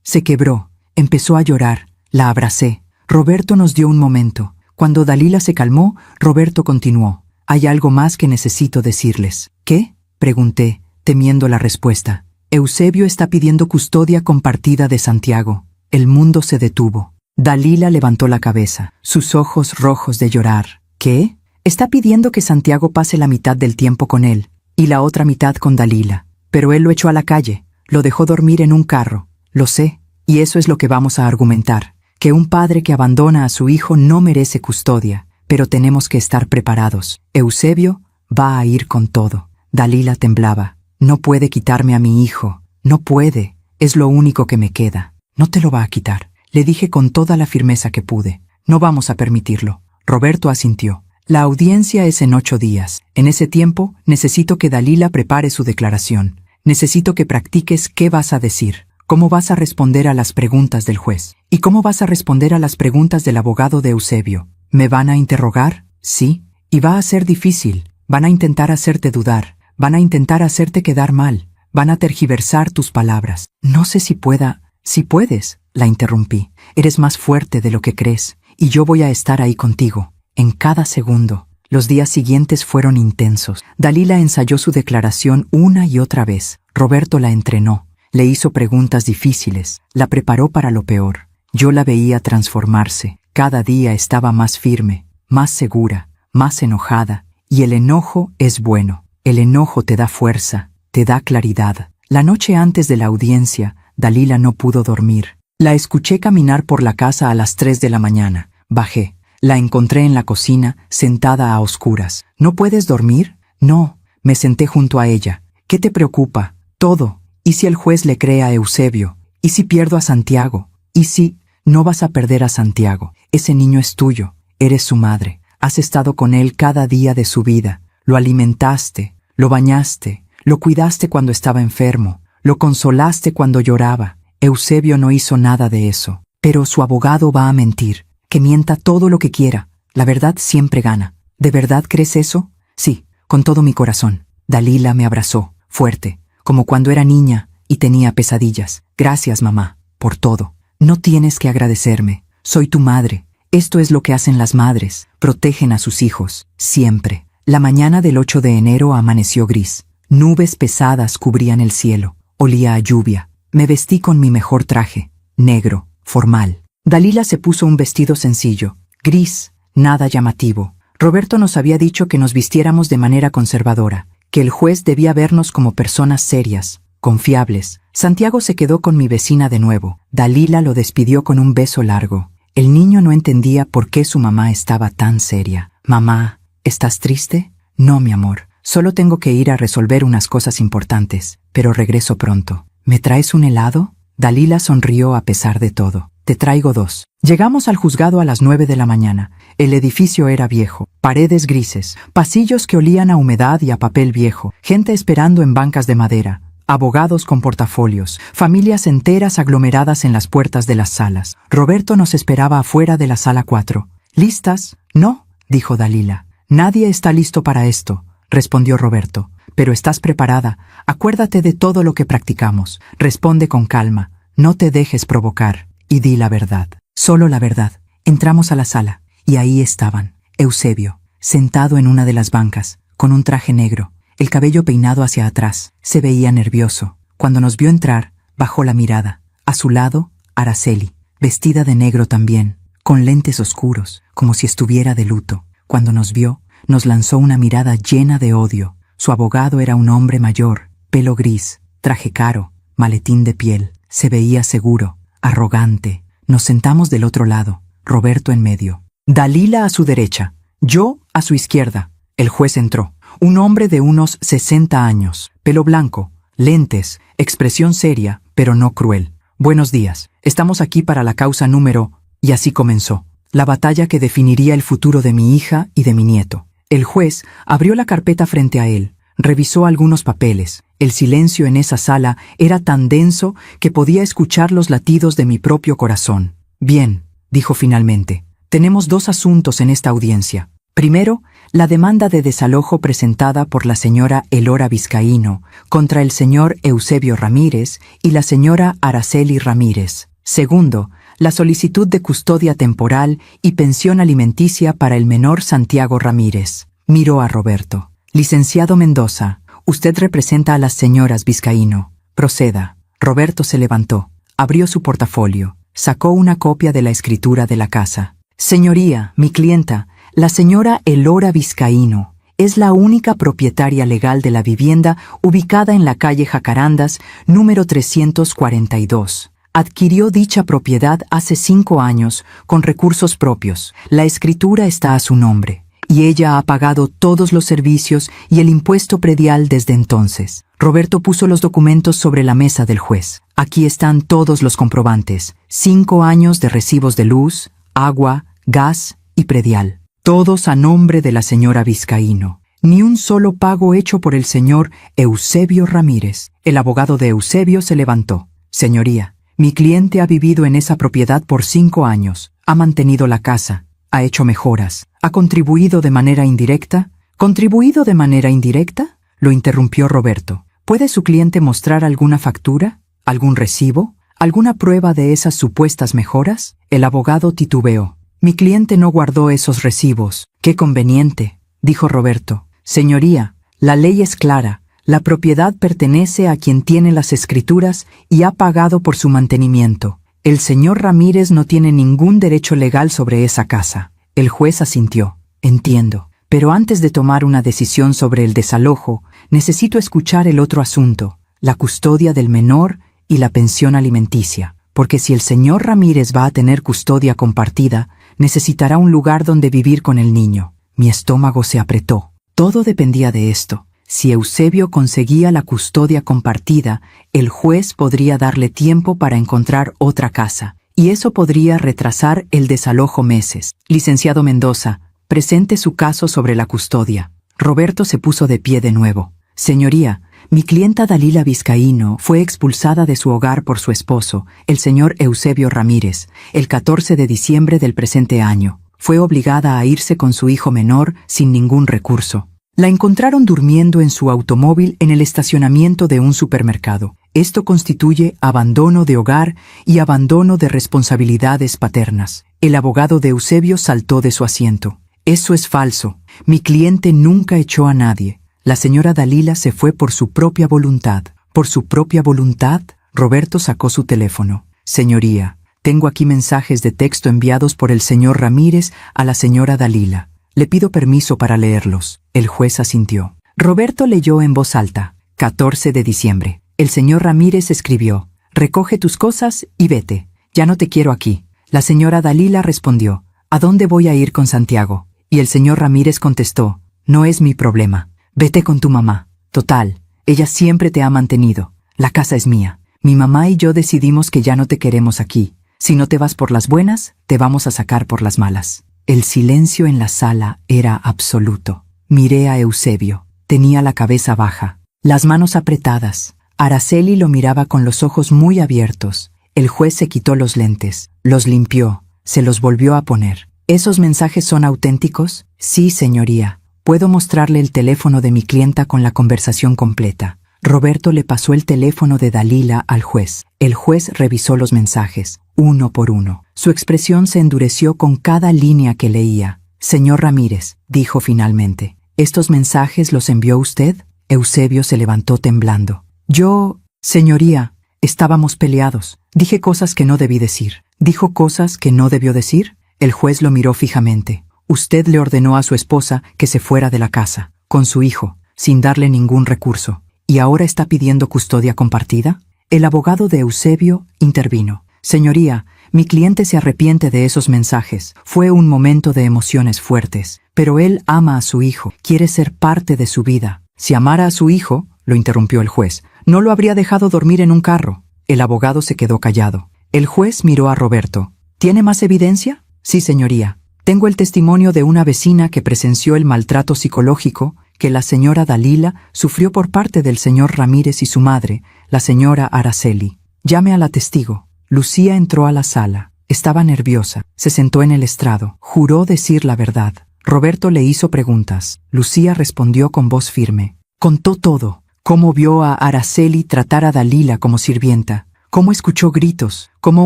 Se quebró, empezó a llorar, la abracé. Roberto nos dio un momento. Cuando Dalila se calmó, Roberto continuó. Hay algo más que necesito decirles. ¿Qué?, pregunté, temiendo la respuesta. Eusebio está pidiendo custodia compartida de Santiago. El mundo se detuvo. Dalila levantó la cabeza, sus ojos rojos de llorar. ¿Qué? Está pidiendo que Santiago pase la mitad del tiempo con él, y la otra mitad con Dalila. Pero él lo echó a la calle, lo dejó dormir en un carro. Lo sé, y eso es lo que vamos a argumentar. Que un padre que abandona a su hijo no merece custodia, pero tenemos que estar preparados. Eusebio va a ir con todo. Dalila temblaba. No puede quitarme a mi hijo. No puede. Es lo único que me queda. No te lo va a quitar. Le dije con toda la firmeza que pude. No vamos a permitirlo. Roberto asintió. La audiencia es en 8 días. En ese tiempo, necesito que Dalila prepare su declaración. Necesito que practiques qué vas a decir, cómo vas a responder a las preguntas del juez y cómo vas a responder a las preguntas del abogado de Eusebio. ¿Me van a interrogar? Sí. Y va a ser difícil. Van a intentar hacerte dudar. Van a intentar hacerte quedar mal. Van a tergiversar tus palabras. No sé si pueda. Si puedes, la interrumpí. Eres más fuerte de lo que crees, y yo voy a estar ahí contigo, en cada segundo. Los días siguientes fueron intensos. Dalila ensayó su declaración una y otra vez. Roberto la entrenó. Le hizo preguntas difíciles. La preparó para lo peor. Yo la veía transformarse. Cada día estaba más firme, más segura, más enojada. Y el enojo es bueno. El enojo te da fuerza, te da claridad. La noche antes de la audiencia, Dalila no pudo dormir. La escuché caminar por la casa a las 3 de la mañana. Bajé. La encontré en la cocina, sentada a oscuras. ¿No puedes dormir? No. Me senté junto a ella. ¿Qué te preocupa? Todo. ¿Y si el juez le cree a Eusebio? ¿Y si pierdo a Santiago? ¿Y si no vas a perder a Santiago? Ese niño es tuyo. Eres su madre. Has estado con él cada día de su vida. Lo alimentaste, lo bañaste, lo cuidaste cuando estaba enfermo, lo consolaste cuando lloraba. Eusebio no hizo nada de eso. Pero su abogado va a mentir. Que mienta todo lo que quiera. La verdad siempre gana. ¿De verdad crees eso? Sí, con todo mi corazón. Dalila me abrazó, fuerte, como cuando era niña y tenía pesadillas. Gracias, mamá, por todo. No tienes que agradecerme. Soy tu madre. Esto es lo que hacen las madres. Protegen a sus hijos, siempre. La mañana del 8 de enero amaneció gris. Nubes pesadas cubrían el cielo. Olía a lluvia. Me vestí con mi mejor traje, negro, formal. Dalila se puso un vestido sencillo, gris, nada llamativo. Roberto nos había dicho que nos vistiéramos de manera conservadora, que el juez debía vernos como personas serias, confiables. Santiago se quedó con mi vecina de nuevo. Dalila lo despidió con un beso largo. El niño no entendía por qué su mamá estaba tan seria. «Mamá, ¿estás triste?» «No, mi amor. Solo tengo que ir a resolver unas cosas importantes, pero regreso pronto. ¿Me traes un helado?» Dalila sonrió a pesar de todo. «Te traigo 2». Llegamos al juzgado a las 9 de la mañana. El edificio era viejo, paredes grises, pasillos que olían a humedad y a papel viejo, gente esperando en bancas de madera, abogados con portafolios, familias enteras aglomeradas en las puertas de las salas. Roberto nos esperaba afuera de la sala 4. «¿Listas?» «No», dijo Dalila. «Nadie está listo para esto», respondió Roberto. «Pero estás preparada. Acuérdate de todo lo que practicamos. Responde con calma. No te dejes provocar. Y di la verdad. Solo la verdad». Entramos a la sala, y ahí estaban. Eusebio, sentado en una de las bancas, con un traje negro, el cabello peinado hacia atrás. Se veía nervioso. Cuando nos vio entrar, bajó la mirada. A su lado, Araceli, vestida de negro también, con lentes oscuros, como si estuviera de luto. Cuando nos vio, nos lanzó una mirada llena de odio. Su abogado era un hombre mayor, pelo gris, traje caro, maletín de piel. Se veía seguro, arrogante. Nos sentamos del otro lado, Roberto en medio. Dalila a su derecha, yo a su izquierda. El juez entró. Un hombre de unos 60 años, pelo blanco, lentes, expresión seria, pero no cruel. «Buenos días. Estamos aquí para la causa número…» Y así comenzó. La batalla que definiría el futuro de mi hija y de mi nieto. El juez abrió la carpeta frente a él, revisó algunos papeles. El silencio en esa sala era tan denso que podía escuchar los latidos de mi propio corazón. «Bien», dijo finalmente, «tenemos 2 asuntos en esta audiencia. Primero, la demanda de desalojo presentada por la señora Elora Vizcaíno contra el señor Eusebio Ramírez y la señora Araceli Ramírez. Segundo, la solicitud de custodia temporal y pensión alimenticia para el menor Santiago Ramírez». Miró a Roberto. «Licenciado Mendoza, usted representa a las señoras Vizcaíno. Proceda». Roberto se levantó, abrió su portafolio, sacó una copia de la escritura de la casa. «Señoría, mi clienta, la señora Elora Vizcaíno, es la única propietaria legal de la vivienda ubicada en la calle Jacarandas, número 342. Adquirió dicha propiedad hace 5 años con recursos propios. La escritura está a su nombre. y ella ha pagado todos los servicios y el impuesto predial desde entonces. Roberto puso los documentos sobre la mesa del juez. Aquí están todos los comprobantes. 5 años de recibos de luz, agua, gas y predial. Todos a nombre de la señora Vizcaíno. Ni un solo pago hecho por el señor Eusebio Ramírez. El abogado de Eusebio se levantó. Señoría, mi cliente ha vivido en esa propiedad por 5 años. Ha mantenido la casa. Ha hecho mejoras. ¿Ha contribuido de manera indirecta? ¿Contribuido de manera indirecta? Lo interrumpió Roberto. ¿Puede su cliente mostrar alguna factura? ¿Algún recibo? ¿Alguna prueba de esas supuestas mejoras? El abogado titubeó. Mi cliente no guardó esos recibos. ¡Qué conveniente!, dijo Roberto. Señoría, la ley es clara. La propiedad pertenece a quien tiene las escrituras y ha pagado por su mantenimiento. El señor Ramírez no tiene ningún derecho legal sobre esa casa. El juez asintió. Entiendo. Pero antes de tomar una decisión sobre el desalojo, necesito escuchar el otro asunto, la custodia del menor y la pensión alimenticia. Porque si el señor Ramírez va a tener custodia compartida, necesitará un lugar donde vivir con el niño. Mi estómago se apretó. Todo dependía de esto. Si Eusebio conseguía la custodia compartida, el juez podría darle tiempo para encontrar otra casa, y eso podría retrasar el desalojo meses. Licenciado Mendoza, presente su caso sobre la custodia. Roberto se puso de pie de nuevo. Señoría, mi clienta Dalila Vizcaíno fue expulsada de su hogar por su esposo, el señor Eusebio Ramírez, el 14 de diciembre del presente año. Fue obligada a irse con su hijo menor sin ningún recurso. La encontraron durmiendo en su automóvil en el estacionamiento de un supermercado. Esto constituye abandono de hogar y abandono de responsabilidades paternas. El abogado de Eusebio saltó de su asiento. Eso es falso. Mi cliente nunca echó a nadie. La señora Dalila se fue por su propia voluntad. ¿Por su propia voluntad? Roberto sacó su teléfono. Señoría, tengo aquí mensajes de texto enviados por el señor Ramírez a la señora Dalila. Le pido permiso para leerlos. El juez asintió. Roberto leyó en voz alta. 14 de diciembre. El señor Ramírez escribió: recoge tus cosas y vete. Ya no te quiero aquí. La señora Dalila respondió: ¿a dónde voy a ir con Santiago? Y el señor Ramírez contestó: no es mi problema. Vete con tu mamá. Total, ella siempre te ha mantenido. La casa es mía. Mi mamá y yo decidimos que ya no te queremos aquí. Si no te vas por las buenas, te vamos a sacar por las malas. El silencio en la sala era absoluto. Miré a Eusebio. Tenía la cabeza baja, las manos apretadas. Araceli lo miraba con los ojos muy abiertos. El juez se quitó los lentes, los limpió, se los volvió a poner. ¿Esos mensajes son auténticos? Sí, señoría. Puedo mostrarle el teléfono de mi clienta con la conversación completa. Roberto le pasó el teléfono de Dalila al juez. El juez revisó los mensajes, uno por uno. Su expresión se endureció con cada línea que leía. Señor Ramírez, dijo finalmente, ¿estos mensajes los envió usted? Eusebio se levantó temblando. Yo, señoría, estábamos peleados. Dije cosas que no debí decir. ¿Dijo cosas que no debió decir? El juez lo miró fijamente. Usted le ordenó a su esposa que se fuera de la casa, con su hijo, sin darle ningún recurso. ¿Y ahora está pidiendo custodia compartida? El abogado de Eusebio intervino. Señoría, mi cliente se arrepiente de esos mensajes. Fue un momento de emociones fuertes, pero él ama a su hijo, quiere ser parte de su vida. Si amara a su hijo, lo interrumpió el juez, no lo habría dejado dormir en un carro. El abogado se quedó callado. El juez miró a Roberto. ¿Tiene más evidencia? Sí, señoría. Tengo el testimonio de una vecina que presenció el maltrato psicológico que la señora Dalila sufrió por parte del señor Ramírez y su madre, la señora Araceli. Llame a la testigo. Lucía entró a la sala. Estaba nerviosa. Se sentó en el estrado. Juró decir la verdad. Roberto le hizo preguntas. Lucía respondió con voz firme. Contó todo. Cómo vio a Araceli tratar a Dalila como sirvienta. Cómo escuchó gritos. Cómo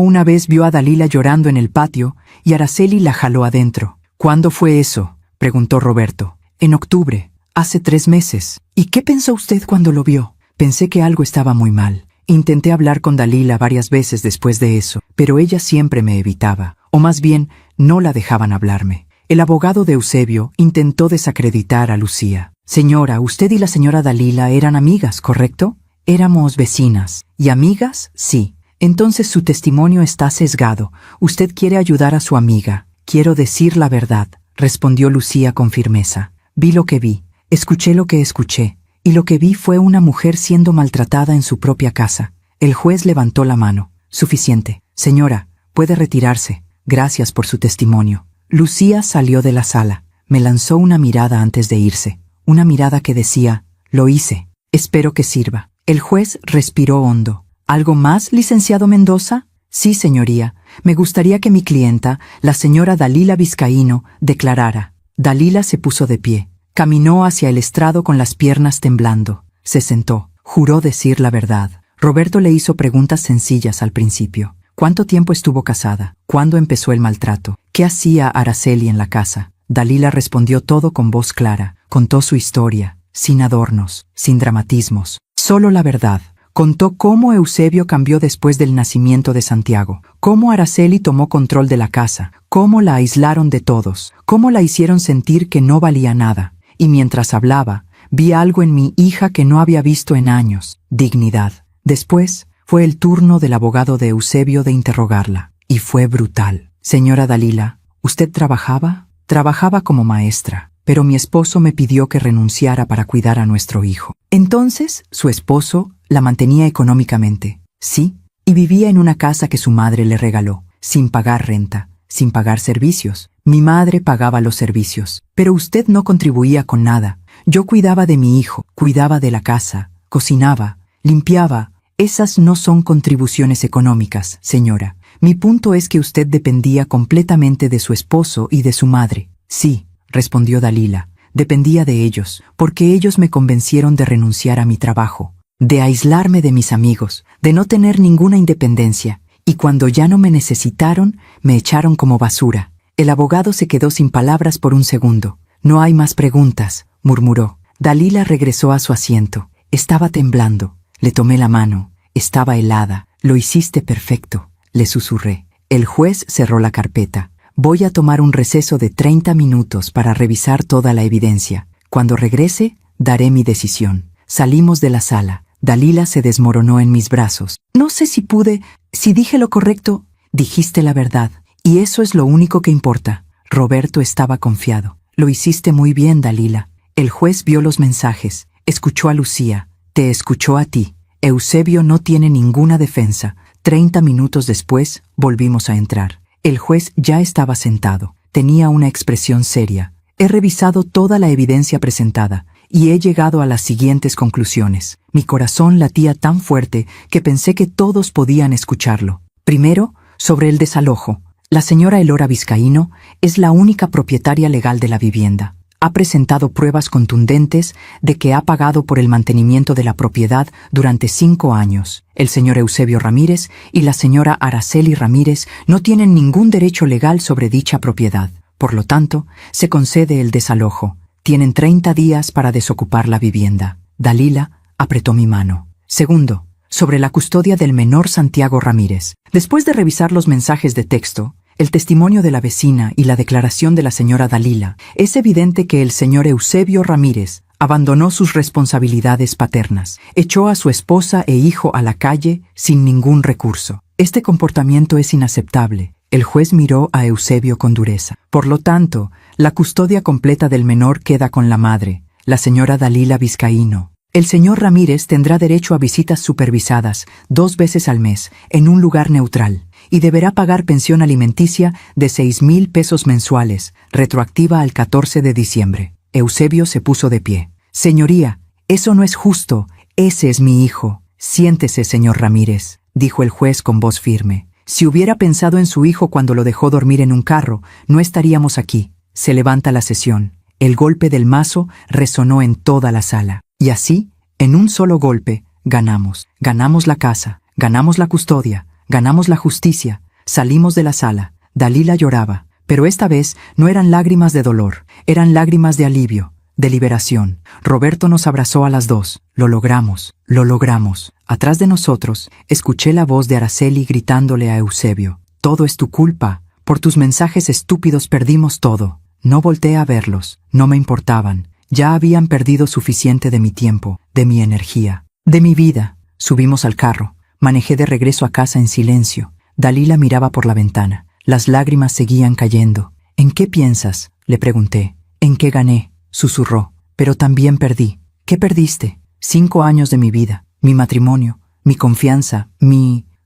una vez vio a Dalila llorando en el patio y Araceli la jaló adentro. ¿Cuándo fue eso?, preguntó Roberto. En octubre. Hace 3 meses. ¿Y qué pensó usted cuando lo vio? Pensé que algo estaba muy mal. Intenté hablar con Dalila varias veces después de eso, pero ella siempre me evitaba, o más bien, no la dejaban hablarme. El abogado de Eusebio intentó desacreditar a Lucía. Señora, usted y la señora Dalila eran amigas, ¿correcto? Éramos vecinas. ¿Y amigas? Sí. Entonces su testimonio está sesgado. Usted quiere ayudar a su amiga. Quiero decir la verdad. respondió Lucía con firmeza. Vi lo que vi, escuché lo que escuché, y lo que vi fue una mujer siendo maltratada en su propia casa. El juez levantó la mano. Suficiente. Señora, puede retirarse. Gracias por su testimonio. Lucía salió de la sala. Me lanzó una mirada antes de irse. Una mirada que decía, lo hice. Espero que sirva. El juez respiró hondo. ¿Algo más, licenciado Mendoza? Sí, señoría. Me gustaría que mi clienta, la señora Dalila Vizcaíno, declarara. Dalila se puso de pie. Caminó hacia el estrado con las piernas temblando. Se sentó. Juró decir la verdad. Roberto le hizo preguntas sencillas al principio. ¿Cuánto tiempo estuvo casada? ¿Cuándo empezó el maltrato? ¿Qué hacía Araceli en la casa? Dalila respondió todo con voz clara. Contó su historia, sin adornos, sin dramatismos. Solo la verdad. Contó cómo Eusebio cambió después del nacimiento de Santiago, cómo Araceli tomó control de la casa, cómo la aislaron de todos, cómo la hicieron sentir que no valía nada. Y mientras hablaba, vi algo en mi hija que no había visto en años: dignidad. Después, fue el turno del abogado de Eusebio de interrogarla, y fue brutal. Señora Dalila, ¿usted trabajaba? Trabajaba como maestra, pero mi esposo me pidió que renunciara para cuidar a nuestro hijo. Entonces, su esposo la mantenía económicamente. Sí, y vivía en una casa que su madre le regaló, sin pagar renta, sin pagar servicios. Mi madre pagaba los servicios, pero usted no contribuía con nada. Yo cuidaba de mi hijo, cuidaba de la casa, cocinaba, limpiaba. Esas no son contribuciones económicas, señora. Mi punto es que usted dependía completamente de su esposo y de su madre. Sí, respondió Dalila, dependía de ellos, porque ellos me convencieron de renunciar a mi trabajo, de aislarme de mis amigos, de no tener ninguna independencia, y cuando ya no me necesitaron, me echaron como basura. El abogado se quedó sin palabras por un segundo. No hay más preguntas, murmuró. Dalila regresó a su asiento. Estaba temblando. Le tomé la mano. Estaba helada. Lo hiciste perfecto, le susurré. El juez cerró la carpeta. Voy a tomar un receso de 30 minutos para revisar toda la evidencia. Cuando regrese, daré mi decisión. Salimos de la sala. Dalila se desmoronó en mis brazos. No sé si dije lo correcto. Dijiste la verdad, y eso es lo único que importa. Roberto estaba confiado. Lo hiciste muy bien, Dalila. El juez vio los mensajes. Escuchó a Lucía. Te escuchó a ti. Eusebio no tiene ninguna defensa. 30 minutos después, volvimos a entrar. El juez ya estaba sentado. Tenía una expresión seria. He revisado toda la evidencia presentada y he llegado a las siguientes conclusiones. Mi corazón latía tan fuerte que pensé que todos podían escucharlo. Primero, sobre el desalojo. La señora Elora Vizcaíno es la única propietaria legal de la vivienda. Ha presentado pruebas contundentes de que ha pagado por el mantenimiento de la propiedad durante 5 años. El señor Eusebio Ramírez y la señora Araceli Ramírez no tienen ningún derecho legal sobre dicha propiedad. Por lo tanto, se concede el desalojo. Tienen 30 días para desocupar la vivienda. Dalila apretó mi mano. Segundo, sobre la custodia del menor Santiago Ramírez. Después de revisar los mensajes de texto, el testimonio de la vecina y la declaración de la señora Dalila, es evidente que el señor Eusebio Ramírez abandonó sus responsabilidades paternas, echó a su esposa e hijo a la calle sin ningún recurso. Este comportamiento es inaceptable. El juez miró a Eusebio con dureza. Por lo tanto, la custodia completa del menor queda con la madre, la señora Dalila Vizcaíno. El señor Ramírez tendrá derecho a visitas supervisadas 2 veces al mes en un lugar neutral y deberá pagar pensión alimenticia de 6,000 pesos mensuales, retroactiva al 14 de diciembre. Eusebio se puso de pie. Señoría, eso no es justo. Ese es mi hijo. Siéntese, señor Ramírez, dijo el juez con voz firme. Si hubiera pensado en su hijo cuando lo dejó dormir en un carro, no estaríamos aquí. Se levanta la sesión. El golpe del mazo resonó en toda la sala. Y así, en un solo golpe, ganamos. Ganamos la casa, ganamos la custodia, ganamos la justicia. Salimos de la sala. Dalila lloraba, pero esta vez no eran lágrimas de dolor, eran lágrimas de alivio, de liberación. Roberto nos abrazó a las dos. Lo logramos, lo logramos. Atrás de nosotros, escuché la voz de Araceli gritándole a Eusebio. Todo es tu culpa. Por tus mensajes estúpidos perdimos todo. No volteé a verlos. No me importaban. Ya habían perdido suficiente de mi tiempo, de mi energía, de mi vida. Subimos al carro. Manejé de regreso a casa en silencio. Dalila miraba por la ventana. Las lágrimas seguían cayendo. ¿En qué piensas?, le pregunté. ¿En qué gané?, susurró. Pero también perdí. ¿Qué perdiste? 5 años de mi vida, mi matrimonio, mi confianza,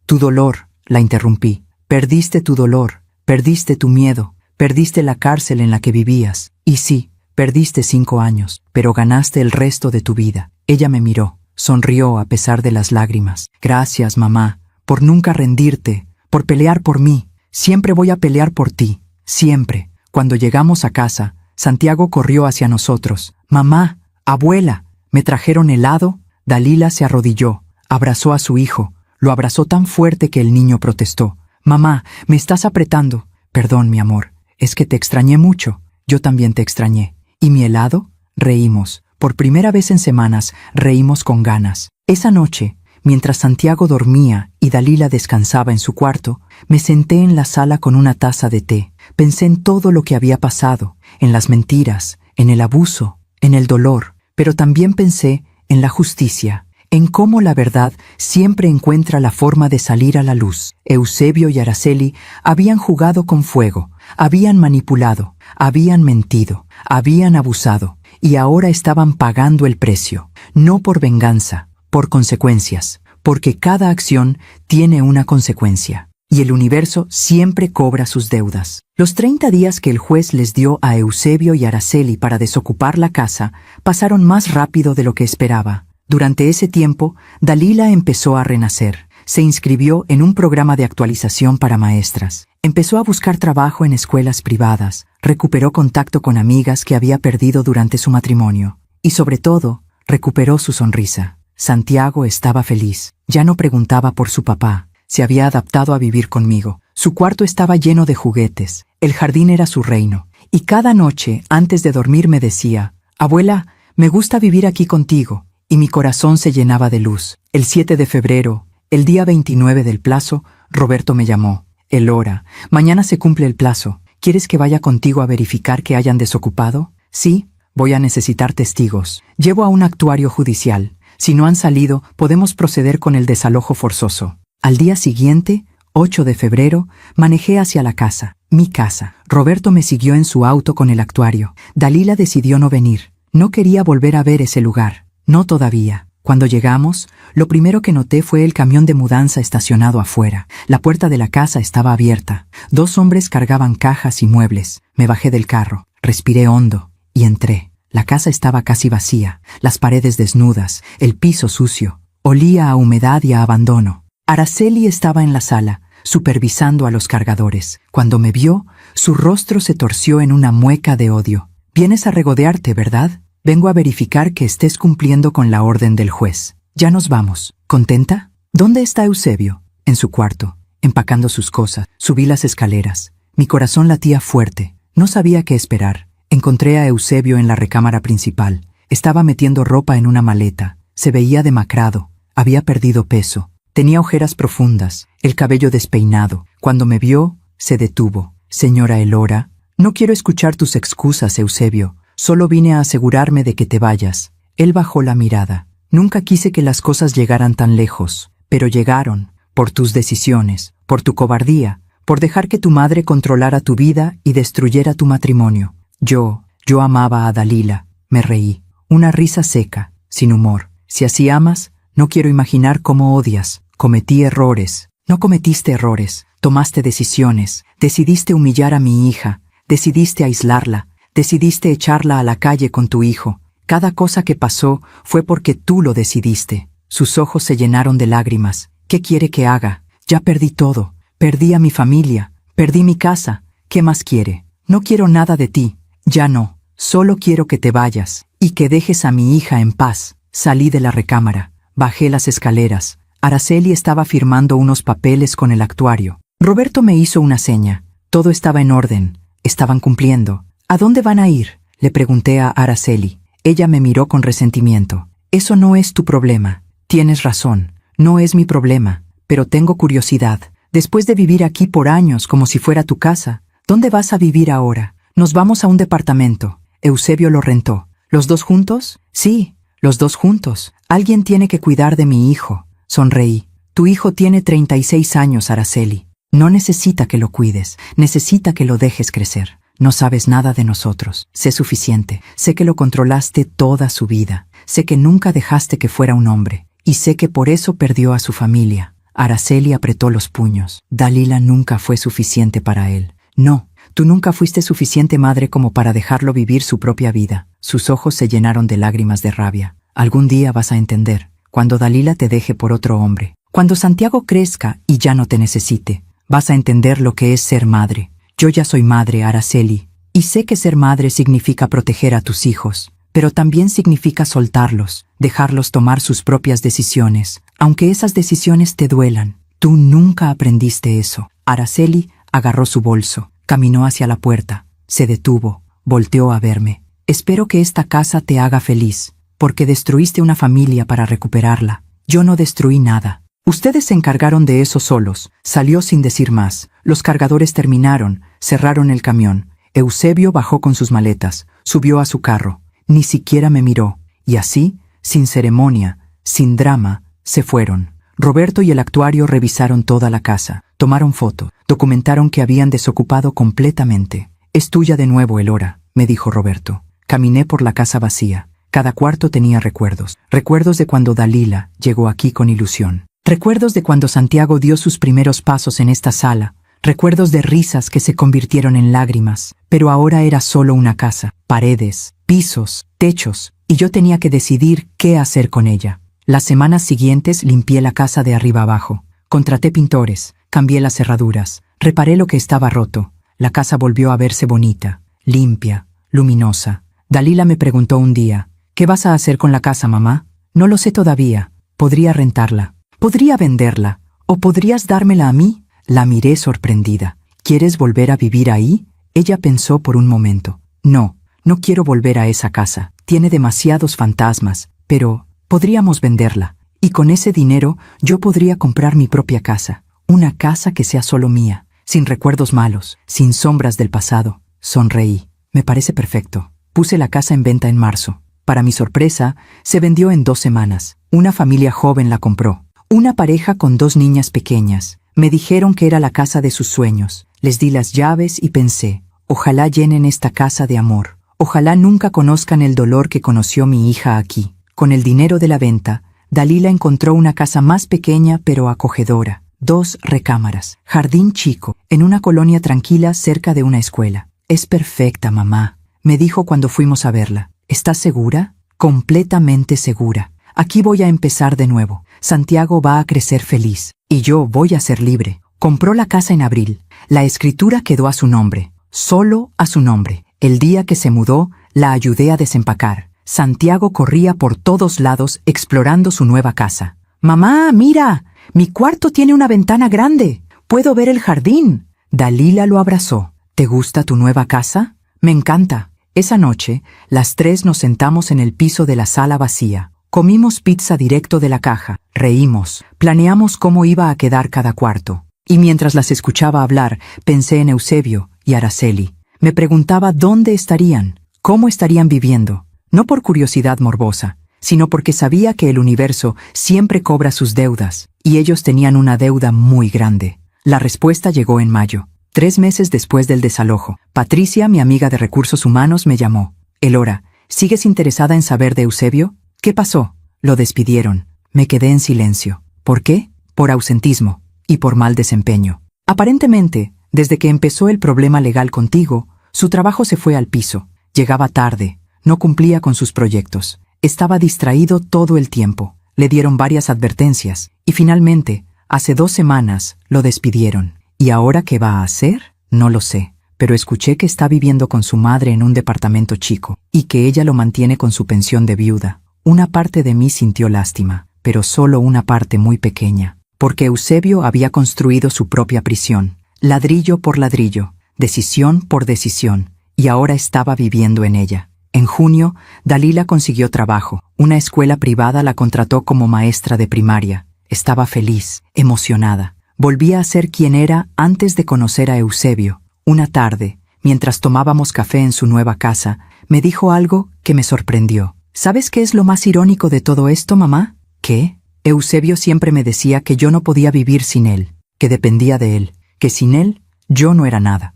Tu dolor, la interrumpí. Perdiste tu dolor, perdiste tu miedo, perdiste la cárcel en la que vivías. Y sí, perdiste 5 años, pero ganaste el resto de tu vida. Ella me miró, sonrió a pesar de las lágrimas. Gracias, mamá, por nunca rendirte, por pelear por mí. Siempre voy a pelear por ti, siempre. Cuando llegamos a casa, Santiago corrió hacia nosotros. Mamá, abuela, ¿me trajeron helado? Dalila se arrodilló, abrazó a su hijo, lo abrazó tan fuerte que el niño protestó. Mamá, me estás apretando. Perdón, mi amor, es que te extrañé mucho. Yo también te extrañé. ¿Y mi helado? Reímos. Por primera vez en semanas, reímos con ganas. Esa noche, mientras Santiago dormía y Dalila descansaba en su cuarto, me senté en la sala con una taza de té. Pensé en todo lo que había pasado, en las mentiras, en el abuso, en el dolor, pero también pensé en la justicia, en cómo la verdad siempre encuentra la forma de salir a la luz. Eusebio y Araceli habían jugado con fuego, habían manipulado, habían mentido, habían abusado, y ahora estaban pagando el precio, no por venganza, por consecuencias, porque cada acción tiene una consecuencia, y el universo siempre cobra sus deudas. Los 30 días que el juez les dio a Eusebio y Araceli para desocupar la casa pasaron más rápido de lo que esperaba. Durante ese tiempo, Dalila empezó a renacer. Se inscribió en un programa de actualización para maestras. Empezó a buscar trabajo en escuelas privadas. Recuperó contacto con amigas que había perdido durante su matrimonio. Y sobre todo, recuperó su sonrisa. Santiago estaba feliz. Ya no preguntaba por su papá. Se había adaptado a vivir conmigo. Su cuarto estaba lleno de juguetes. El jardín era su reino. Y cada noche, antes de dormir, me decía: «Abuela, me gusta vivir aquí contigo». Y mi corazón se llenaba de luz. El 7 de febrero, el día 29 del plazo, Roberto me llamó. Elora, mañana se cumple el plazo. ¿Quieres que vaya contigo a verificar que hayan desocupado? Sí, voy a necesitar testigos. Llevo a un actuario judicial. Si no han salido, podemos proceder con el desalojo forzoso. Al día siguiente, 8 de febrero, manejé hacia la casa, mi casa. Roberto me siguió en su auto con el actuario. Dalila decidió no venir. No quería volver a ver ese lugar. No todavía. Cuando llegamos, lo primero que noté fue el camión de mudanza estacionado afuera. La puerta de la casa estaba abierta. 2 hombres cargaban cajas y muebles. Me bajé del carro, respiré hondo y entré. La casa estaba casi vacía, las paredes desnudas, el piso sucio. Olía a humedad y a abandono. Araceli estaba en la sala, supervisando a los cargadores. Cuando me vio, su rostro se torció en una mueca de odio. «Vienes a regodearte, ¿verdad? Vengo a verificar que estés cumpliendo con la orden del juez. Ya nos vamos. ¿Contenta? ¿Dónde está Eusebio?» En su cuarto, empacando sus cosas. Subí las escaleras. Mi corazón latía fuerte. No sabía qué esperar. Encontré a Eusebio en la recámara principal. Estaba metiendo ropa en una maleta. Se veía demacrado. Había perdido peso. Tenía ojeras profundas, el cabello despeinado. Cuando me vio, se detuvo. «Señora Elora, no quiero escuchar tus excusas, Eusebio. Solo vine a asegurarme de que te vayas». Él bajó la mirada. «Nunca quise que las cosas llegaran tan lejos, pero llegaron, por tus decisiones, por tu cobardía, por dejar que tu madre controlara tu vida y destruyera tu matrimonio. Yo amaba a Dalila». Me reí. Una risa seca, sin humor. «Si así amas, no quiero imaginar cómo odias. Cometí errores». «No cometiste errores. Tomaste decisiones. Decidiste humillar a mi hija. Decidiste aislarla. Decidiste echarla a la calle con tu hijo. Cada cosa que pasó fue porque tú lo decidiste». Sus ojos se llenaron de lágrimas. «¿Qué quiere que haga? Ya perdí todo. Perdí a mi familia. Perdí mi casa. ¿Qué más quiere? No quiero nada de ti. Ya no. Solo quiero que te vayas y que dejes a mi hija en paz». Salí de la recámara. Bajé las escaleras. Araceli estaba firmando unos papeles con el actuario. Roberto me hizo una seña. Todo estaba en orden. Estaban cumpliendo. «¿A dónde van a ir?», le pregunté a Araceli. Ella me miró con resentimiento. «Eso no es tu problema». «Tienes razón, no es mi problema, pero tengo curiosidad. Después de vivir aquí por años como si fuera tu casa, ¿dónde vas a vivir ahora?» «Nos vamos a un departamento. Eusebio lo rentó». «¿Los 2 juntos?» «Sí, los 2 juntos. Alguien tiene que cuidar de mi hijo». Sonreí. «Tu hijo tiene 36 años, Araceli. No necesita que lo cuides, necesita que lo dejes crecer». no sabes nada de nosotros. Sé suficiente. Sé que lo controlaste toda su vida. Sé que nunca dejaste que fuera un hombre. Y sé que por eso perdió a su familia. Araceli apretó los puños. Dalila nunca fue suficiente para él. No, tú nunca fuiste suficiente madre como para dejarlo vivir su propia vida. Sus ojos se llenaron de lágrimas de rabia. Algún día vas a entender, cuando Dalila te deje por otro hombre. Cuando Santiago crezca y ya no te necesite, vas a entender lo que es ser madre. Yo ya soy madre, Araceli, y sé que ser madre significa proteger a tus hijos, pero también significa soltarlos, dejarlos tomar sus propias decisiones, aunque esas decisiones te duelan. Tú nunca aprendiste eso. Araceli agarró su bolso, caminó hacia la puerta, se detuvo, volteó a verme. Espero que esta casa te haga feliz, porque destruiste una familia para recuperarla. Yo no destruí nada. Ustedes se encargaron de eso solos. Salió sin decir más. Los cargadores terminaron, cerraron el camión. Eusebio bajó con sus maletas, subió a su carro. Ni siquiera me miró. Y así, sin ceremonia, sin drama, se fueron. Roberto y el actuario revisaron toda la casa, tomaron fotos, documentaron que habían desocupado completamente. Es tuya de nuevo, Elora, me dijo Roberto. Caminé por la casa vacía. Cada cuarto tenía recuerdos. Recuerdos de cuando Dalila llegó aquí con ilusión. Recuerdos de cuando Santiago dio sus primeros pasos en esta sala. Recuerdos de risas que se convirtieron en lágrimas. Pero ahora era solo una casa. Paredes, pisos, techos. Y yo tenía que decidir qué hacer con ella. Las semanas siguientes limpié la casa de arriba abajo. Contraté pintores. Cambié las cerraduras. Reparé lo que estaba roto. La casa volvió a verse bonita, limpia, luminosa. Dalila me preguntó un día, ¿qué vas a hacer con la casa, mamá? No lo sé todavía. Podría rentarla. Podría venderla. ¿O podrías dármela a mí? La miré sorprendida. ¿Quieres volver a vivir ahí? Ella pensó por un momento. No, no quiero volver a esa casa. Tiene demasiados fantasmas. Pero podríamos venderla. Y con ese dinero yo podría comprar mi propia casa. Una casa que sea solo mía. Sin recuerdos malos. Sin sombras del pasado. Sonreí. Me parece perfecto. Puse la casa en venta en marzo. Para mi sorpresa, se vendió en 2 semanas. Una familia joven la compró. Una pareja con 2 niñas pequeñas. Me dijeron que era la casa de sus sueños. Les di las llaves y pensé, ojalá llenen esta casa de amor. Ojalá nunca conozcan el dolor que conoció mi hija aquí. Con el dinero de la venta, Dalila encontró una casa más pequeña pero acogedora. 2 recámaras, jardín chico, en una colonia tranquila cerca de una escuela. Es perfecta, mamá, me dijo cuando fuimos a verla. ¿Estás segura? Completamente segura. Aquí voy a empezar de nuevo. Santiago va a crecer feliz. Y yo voy a ser libre. Compró la casa en abril. La escritura quedó a su nombre. Solo a su nombre. El día que se mudó, la ayudé a desempacar. Santiago corría por todos lados explorando su nueva casa. «Mamá, mira, mi cuarto tiene una ventana grande. Puedo ver el jardín». Dalila lo abrazó. «¿Te gusta tu nueva casa?» «Me encanta». Esa noche, las 3 nos sentamos en el piso de la sala vacía. Comimos pizza directo de la caja, reímos, planeamos cómo iba a quedar cada cuarto. Y mientras las escuchaba hablar, pensé en Eusebio y Araceli. Me preguntaba dónde estarían, cómo estarían viviendo. No por curiosidad morbosa, sino porque sabía que el universo siempre cobra sus deudas, y ellos tenían una deuda muy grande. La respuesta llegó en mayo. 3 meses después del desalojo, Patricia, mi amiga de recursos humanos, me llamó. «Elora, ¿sigues interesada en saber de Eusebio?» «¿Qué pasó?» «Lo despidieron». Me quedé en silencio. ¿Por qué? Por ausentismo y por mal desempeño. Aparentemente, desde que empezó el problema legal contigo, su trabajo se fue al piso. Llegaba tarde, no cumplía con sus proyectos. Estaba distraído todo el tiempo. Le dieron varias advertencias y finalmente, hace 2 semanas, lo despidieron. ¿Y ahora qué va a hacer? No lo sé, pero escuché que está viviendo con su madre en un departamento chico y que ella lo mantiene con su pensión de viuda. Una parte de mí sintió lástima, pero solo una parte muy pequeña, porque Eusebio había construido su propia prisión, ladrillo por ladrillo, decisión por decisión, y ahora estaba viviendo en ella. En junio, Dalila consiguió trabajo. Una escuela privada la contrató como maestra de primaria. Estaba feliz, emocionada. Volvía a ser quien era antes de conocer a Eusebio. Una tarde, mientras tomábamos café en su nueva casa, me dijo algo que me sorprendió. ¿Sabes qué es lo más irónico de todo esto, mamá? ¿Qué? Eusebio siempre me decía que yo no podía vivir sin él, que dependía de él, que sin él yo no era nada.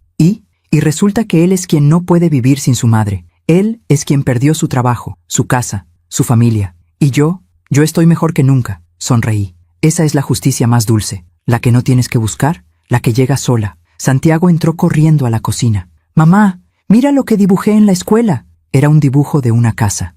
Y resulta que él es quien no puede vivir sin su madre. Él es quien perdió su trabajo, su casa, su familia. Y yo estoy mejor que nunca. Sonreí. Esa es la justicia más dulce, la que no tienes que buscar, la que llega sola. Santiago entró corriendo a la cocina. Mamá, mira lo que dibujé en la escuela. Era un dibujo de una casa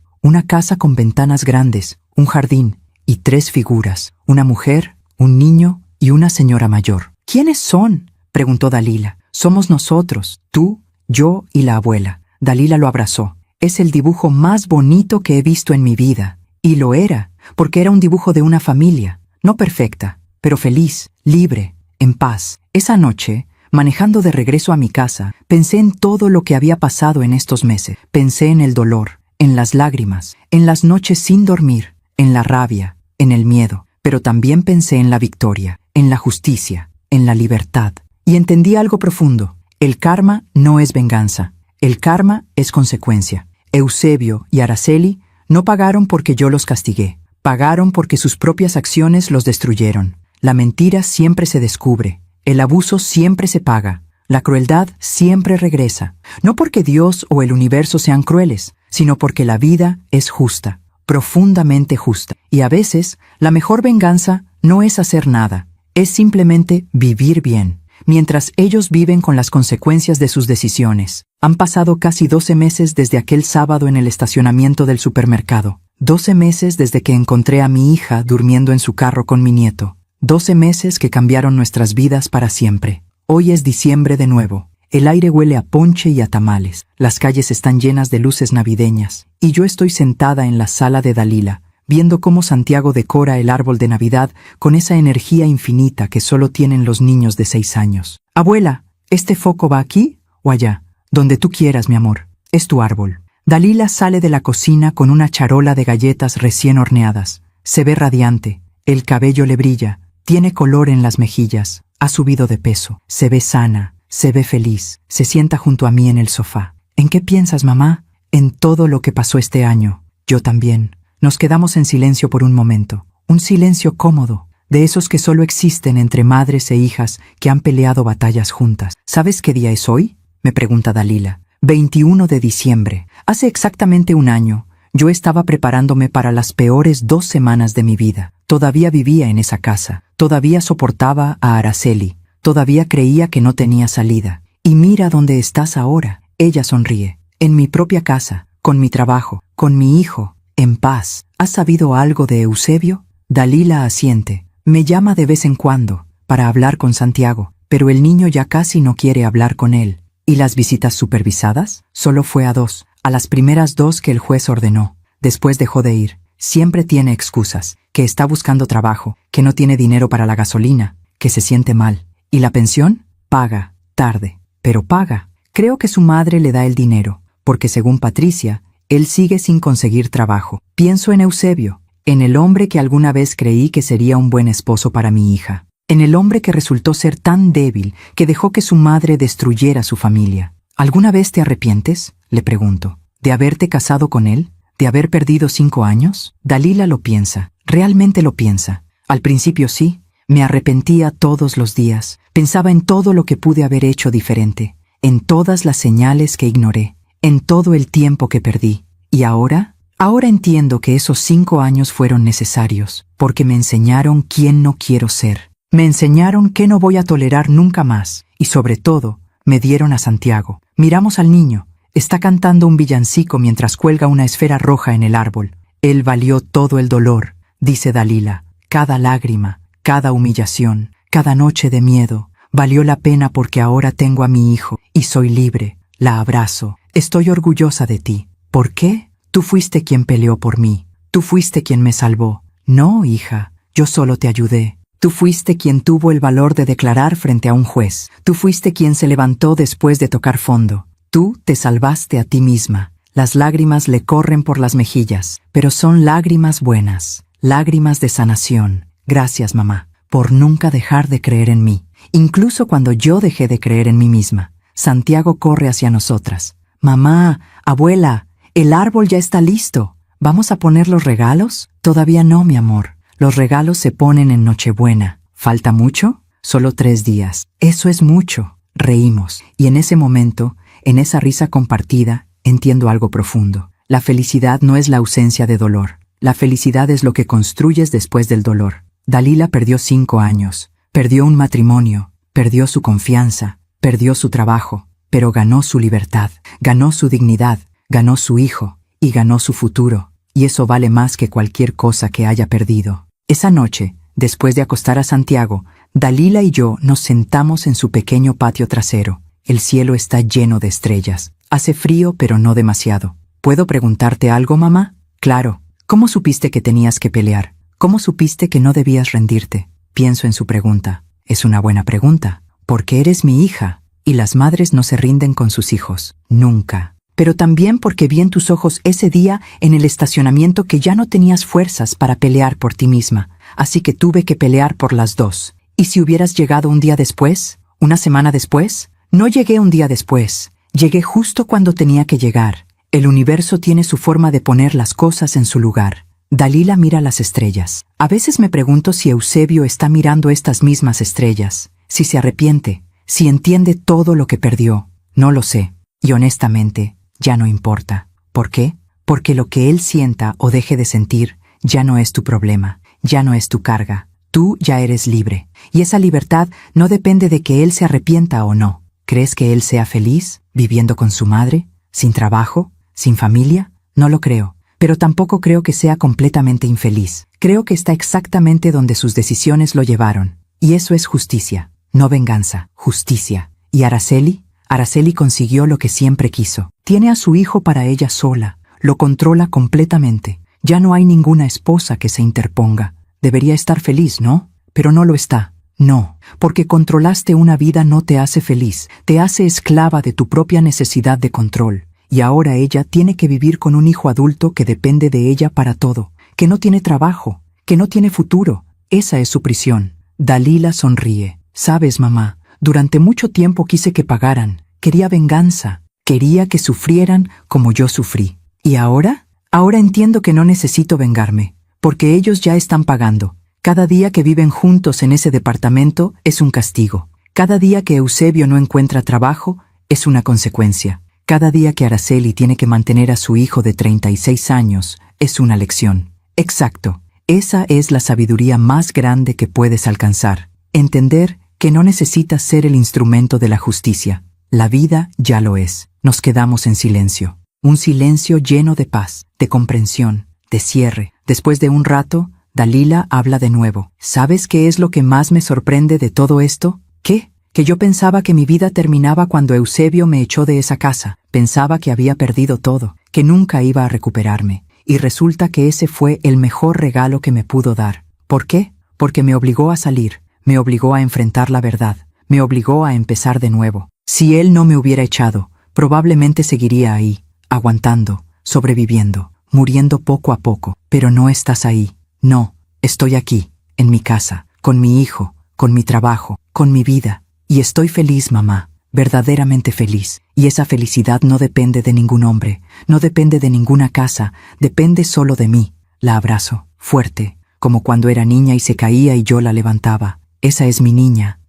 con ventanas grandes, un jardín y 3 figuras, una mujer, un niño y una señora mayor. ¿Quiénes son?, preguntó Dalila. Somos nosotros, tú, yo y la abuela. Dalila lo abrazó. Es el dibujo más bonito que he visto en mi vida. Y lo era, porque era un dibujo de una familia, no perfecta, pero feliz, libre, en paz. Esa noche, manejando de regreso a mi casa, pensé en todo lo que había pasado en estos meses. Pensé en el dolor, en las lágrimas, en las noches sin dormir, en la rabia, en el miedo, pero también pensé en la victoria, en la justicia, en la libertad. Y entendí algo profundo. El karma no es venganza. El karma es consecuencia. Eusebio y Araceli no pagaron porque yo los castigué. Pagaron porque sus propias acciones los destruyeron. La mentira siempre se descubre. El abuso siempre se paga. La crueldad siempre regresa. No porque Dios o el universo sean crueles, sino porque la vida es justa, profundamente justa. Y a veces, la mejor venganza no es hacer nada. Es simplemente vivir bien, mientras ellos viven con las consecuencias de sus decisiones. Han pasado casi 12 meses desde aquel sábado en el estacionamiento del supermercado. 12 meses desde que encontré a mi hija durmiendo en su carro con mi nieto. 12 meses que cambiaron nuestras vidas para siempre. Hoy es diciembre de nuevo. El aire huele a ponche y a tamales. Las calles están llenas de luces navideñas. Y yo estoy sentada en la sala de Dalila, viendo cómo Santiago decora el árbol de Navidad con esa energía infinita que solo tienen los niños de 6 años. Abuela, ¿este foco va aquí o allá? Donde tú quieras, mi amor. Es tu árbol. Dalila sale de la cocina con una charola de galletas recién horneadas. Se ve radiante. El cabello le brilla. Tiene color en las mejillas. Ha subido de peso. Se ve sana. Se ve feliz. Se sienta junto a mí en el sofá. ¿En qué piensas, mamá? En todo lo que pasó este año. Yo también. Nos quedamos en silencio por un momento. Un silencio cómodo, de esos que solo existen entre madres e hijas que han peleado batallas juntas. ¿Sabes qué día es hoy?, me pregunta Dalila. 21 de diciembre. Hace exactamente un año, yo estaba preparándome para las peores 2 semanas de mi vida. Todavía vivía en esa casa. Todavía soportaba a Araceli. Todavía creía que no tenía salida. Y mira dónde estás ahora. Ella sonríe. En mi propia casa, con mi trabajo, con mi hijo, en paz. ¿Has sabido algo de Eusebio? Dalila asiente. Me llama de vez en cuando, para hablar con Santiago, pero el niño ya casi no quiere hablar con él. ¿Y las visitas supervisadas? Solo fue a 2, a las primeras 2 que el juez ordenó. Después dejó de ir. Siempre tiene excusas, que está buscando trabajo, que no tiene dinero para la gasolina, que se siente mal. ¿Y la pensión? Paga, tarde, pero paga. Creo que su madre le da el dinero, porque según Patricia, él sigue sin conseguir trabajo. Pienso en Eusebio, en el hombre que alguna vez creí que sería un buen esposo para mi hija. En el hombre que resultó ser tan débil que dejó que su madre destruyera su familia. ¿Alguna vez te arrepientes?, le pregunto, ¿de haberte casado con él? ¿De haber perdido 5 años? Dalila lo piensa, realmente lo piensa. Al principio sí, me arrepentía todos los días. Pensaba en todo lo que pude haber hecho diferente, en todas las señales que ignoré, en todo el tiempo que perdí. ¿Y ahora? Ahora entiendo que esos 5 años fueron necesarios, porque me enseñaron quién no quiero ser. Me enseñaron qué no voy a tolerar nunca más, y sobre todo, me dieron a Santiago. Miramos al niño. Está cantando un villancico mientras cuelga una esfera roja en el árbol. Él valió todo el dolor, dice Dalila. Cada lágrima, cada humillación, cada noche de miedo, valió la pena porque ahora tengo a mi hijo, y soy libre. La abrazo. Estoy orgullosa de ti. ¿Por qué? Tú fuiste quien peleó por mí. Tú fuiste quien me salvó. No, hija, yo solo te ayudé. Tú fuiste quien tuvo el valor de declarar frente a un juez. Tú fuiste quien se levantó después de tocar fondo. Tú te salvaste a ti misma. Las lágrimas le corren por las mejillas, pero son lágrimas buenas, lágrimas de sanación. Gracias, mamá, por nunca dejar de creer en mí, incluso cuando yo dejé de creer en mí misma. Santiago corre hacia nosotras. Mamá, abuela, el árbol ya está listo. ¿Vamos a poner los regalos? Todavía no, mi amor. Los regalos se ponen en Nochebuena. ¿Falta mucho? Solo 3 días. Eso es mucho. Reímos, y en ese momento, en esa risa compartida, entiendo algo profundo. La felicidad no es la ausencia de dolor. La felicidad es lo que construyes después del dolor. Dalila perdió 5 años, perdió un matrimonio, perdió su confianza, perdió su trabajo, pero ganó su libertad, ganó su dignidad, ganó su hijo, y ganó su futuro, y eso vale más que cualquier cosa que haya perdido. Esa noche, después de acostar a Santiago, Dalila y yo nos sentamos en su pequeño patio trasero. El cielo está lleno de estrellas. Hace frío, pero no demasiado. ¿Puedo preguntarte algo, mamá? Claro. ¿Cómo supiste que tenías que pelear? ¿Cómo supiste que no debías rendirte? Pienso en su pregunta. Es una buena pregunta, porque eres mi hija, y las madres no se rinden con sus hijos. Nunca. Pero también porque vi en tus ojos ese día en el estacionamiento que ya no tenías fuerzas para pelear por ti misma, así que tuve que pelear por las dos. ¿Y si hubieras llegado un día después? ¿Una semana después? No llegué un día después. Llegué justo cuando tenía que llegar. El universo tiene su forma de poner las cosas en su lugar. Dalila mira las estrellas. A veces me pregunto si Eusebio está mirando estas mismas estrellas, si se arrepiente, si entiende todo lo que perdió. No lo sé. Y honestamente, ya no importa. ¿Por qué? Porque lo que él sienta o deje de sentir ya no es tu problema, ya no es tu carga. Tú ya eres libre. Y esa libertad no depende de que él se arrepienta o no. ¿Crees que él sea feliz, viviendo con su madre, sin trabajo, sin familia? No lo creo. Pero tampoco creo que sea completamente infeliz. Creo que está exactamente donde sus decisiones lo llevaron. Y eso es justicia, no venganza, justicia. ¿Y Araceli? Araceli consiguió lo que siempre quiso. Tiene a su hijo para ella sola. Lo controla completamente. Ya no hay ninguna esposa que se interponga. Debería estar feliz, ¿no? Pero no lo está. No, porque controlaste una vida no te hace feliz, te hace esclava de tu propia necesidad de control. Y ahora ella tiene que vivir con un hijo adulto que depende de ella para todo, que no tiene trabajo, que no tiene futuro. Esa es su prisión. Dalila sonríe. Sabes, mamá, durante mucho tiempo quise que pagaran. Quería venganza. Quería que sufrieran como yo sufrí. ¿Y ahora? Ahora entiendo que no necesito vengarme, porque ellos ya están pagando. Cada día que viven juntos en ese departamento es un castigo. Cada día que Eusebio no encuentra trabajo es una consecuencia. Cada día que Araceli tiene que mantener a su hijo de 36 años es una lección. Exacto. Esa es la sabiduría más grande que puedes alcanzar. Entender que no necesitas ser el instrumento de la justicia. La vida ya lo es. Nos quedamos en silencio. Un silencio lleno de paz, de comprensión, de cierre. Después de un rato, Dalila habla de nuevo. ¿Sabes qué es lo que más me sorprende de todo esto? ¿Qué? Que yo pensaba que mi vida terminaba cuando Eusebio me echó de esa casa. Pensaba que había perdido todo, que nunca iba a recuperarme. Y resulta que ese fue el mejor regalo que me pudo dar. ¿Por qué? Porque me obligó a salir, me obligó a enfrentar la verdad, me obligó a empezar de nuevo. Si él no me hubiera echado, probablemente seguiría ahí, aguantando, sobreviviendo, muriendo poco a poco. Pero no estás ahí. No, estoy aquí, en mi casa, con mi hijo, con mi trabajo, con mi vida. Y estoy feliz, mamá, verdaderamente feliz. Y esa felicidad no depende de ningún hombre, no depende de ninguna casa, depende solo de mí. La abrazo, fuerte, como cuando era niña y se caía y yo la levantaba. Esa es mi niña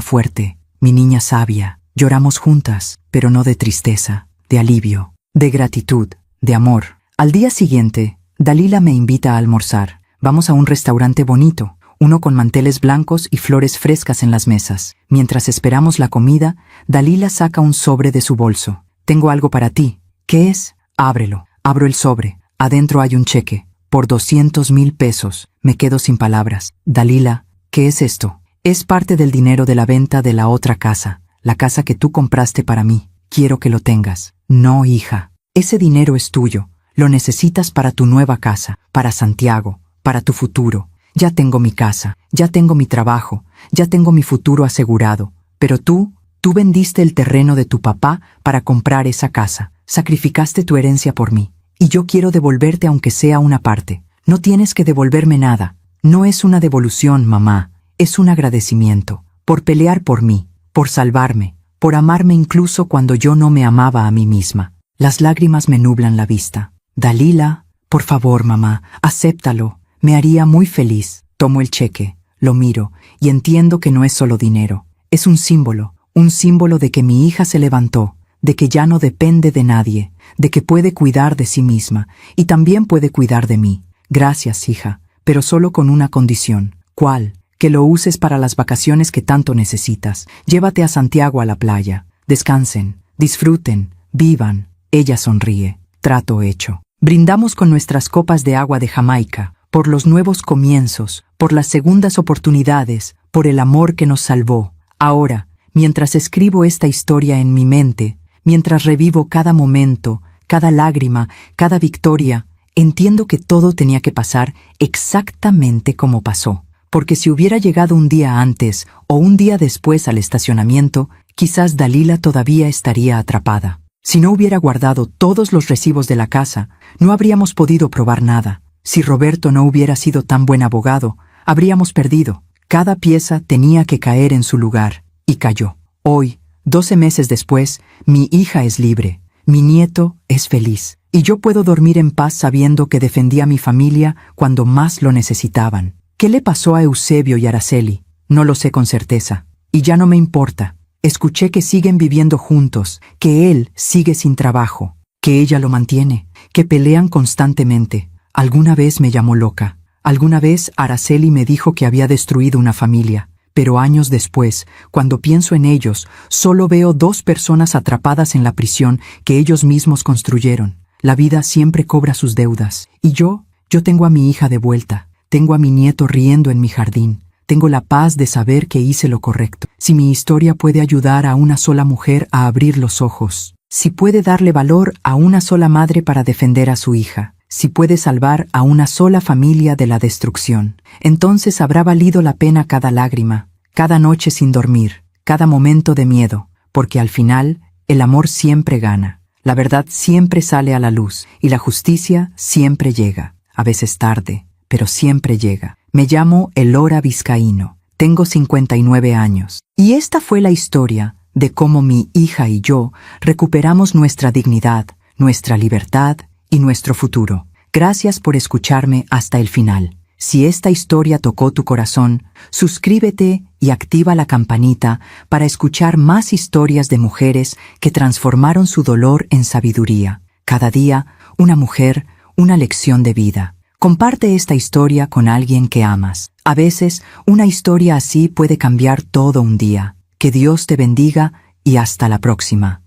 fuerte, mi niña sabia. Lloramos juntas, pero no de tristeza, de alivio, de gratitud, de amor. Al día siguiente, Dalila me invita a almorzar. Vamos a un restaurante bonito, uno con manteles blancos y flores frescas en las mesas. Mientras esperamos la comida, Dalila saca un sobre de su bolso. Tengo algo para ti. ¿Qué es? Ábrelo. Abro el sobre. Adentro hay un cheque. Por 200,000 pesos. Me quedo sin palabras. Dalila, ¿qué es esto? Es parte del dinero de la venta de la otra casa. La casa que tú compraste para mí. Quiero que lo tengas. No, hija. Ese dinero es tuyo. Lo necesitas para tu nueva casa, para Santiago, para tu futuro. Ya tengo mi casa, ya tengo mi trabajo, ya tengo mi futuro asegurado. Pero tú vendiste el terreno de tu papá para comprar esa casa. Sacrificaste tu herencia por mí. Y yo quiero devolverte aunque sea una parte. No tienes que devolverme nada. No es una devolución, mamá. Es un agradecimiento. Por pelear por mí, por salvarme, por amarme incluso cuando yo no me amaba a mí misma. Las lágrimas me nublan la vista. Dalila, por favor, mamá, acéptalo. Me haría muy feliz. Tomo el cheque, lo miro y entiendo que no es solo dinero. Es un símbolo, un símbolo de que mi hija se levantó, de que ya no depende de nadie, de que puede cuidar de sí misma, y también puede cuidar de mí. Gracias, hija, pero solo con una condición. ¿Cuál? Que lo uses para las vacaciones que tanto necesitas. Llévate a Santiago a la playa. Descansen, disfruten, vivan. Ella sonríe. Trato hecho. Brindamos con nuestras copas de agua de Jamaica, por los nuevos comienzos, por las segundas oportunidades, por el amor que nos salvó. Ahora, mientras escribo esta historia en mi mente, mientras revivo cada momento, cada lágrima, cada victoria, entiendo que todo tenía que pasar exactamente como pasó. Porque si hubiera llegado un día antes o un día después al estacionamiento, quizás Dalila todavía estaría atrapada. Si no hubiera guardado todos los recibos de la casa, no habríamos podido probar nada. Si Roberto no hubiera sido tan buen abogado, habríamos perdido. Cada pieza tenía que caer en su lugar, y cayó. Hoy, 12 meses después, mi hija es libre, mi nieto es feliz, y yo puedo dormir en paz sabiendo que defendí a mi familia cuando más lo necesitaban. ¿Qué le pasó a Eusebio y Araceli? No lo sé con certeza, y ya no me importa. Escuché que siguen viviendo juntos, que él sigue sin trabajo, que ella lo mantiene, que pelean constantemente. Alguna vez me llamó loca, alguna vez Araceli me dijo que había destruido una familia, pero años después, cuando pienso en ellos, solo veo 2 personas atrapadas en la prisión que ellos mismos construyeron. La vida siempre cobra sus deudas, y yo tengo a mi hija de vuelta. Tengo a mi nieto riendo en mi jardín. Tengo la paz de saber que hice lo correcto. Si mi historia puede ayudar a una sola mujer a abrir los ojos, si puede darle valor a una sola madre para defender a su hija, si puede salvar a una sola familia de la destrucción, entonces habrá valido la pena cada lágrima, cada noche sin dormir, cada momento de miedo, porque al final el amor siempre gana, la verdad siempre sale a la luz y la justicia siempre llega, a veces tarde, pero siempre llega. Me llamo Elora Vizcaíno, tengo 59 años. Y esta fue la historia de cómo mi hija y yo recuperamos nuestra dignidad, nuestra libertad y nuestro futuro. Gracias por escucharme hasta el final. Si esta historia tocó tu corazón, suscríbete y activa la campanita para escuchar más historias de mujeres que transformaron su dolor en sabiduría. Cada día, una mujer, una lección de vida. Comparte esta historia con alguien que amas. A veces, una historia así puede cambiar todo un día. Que Dios te bendiga y hasta la próxima.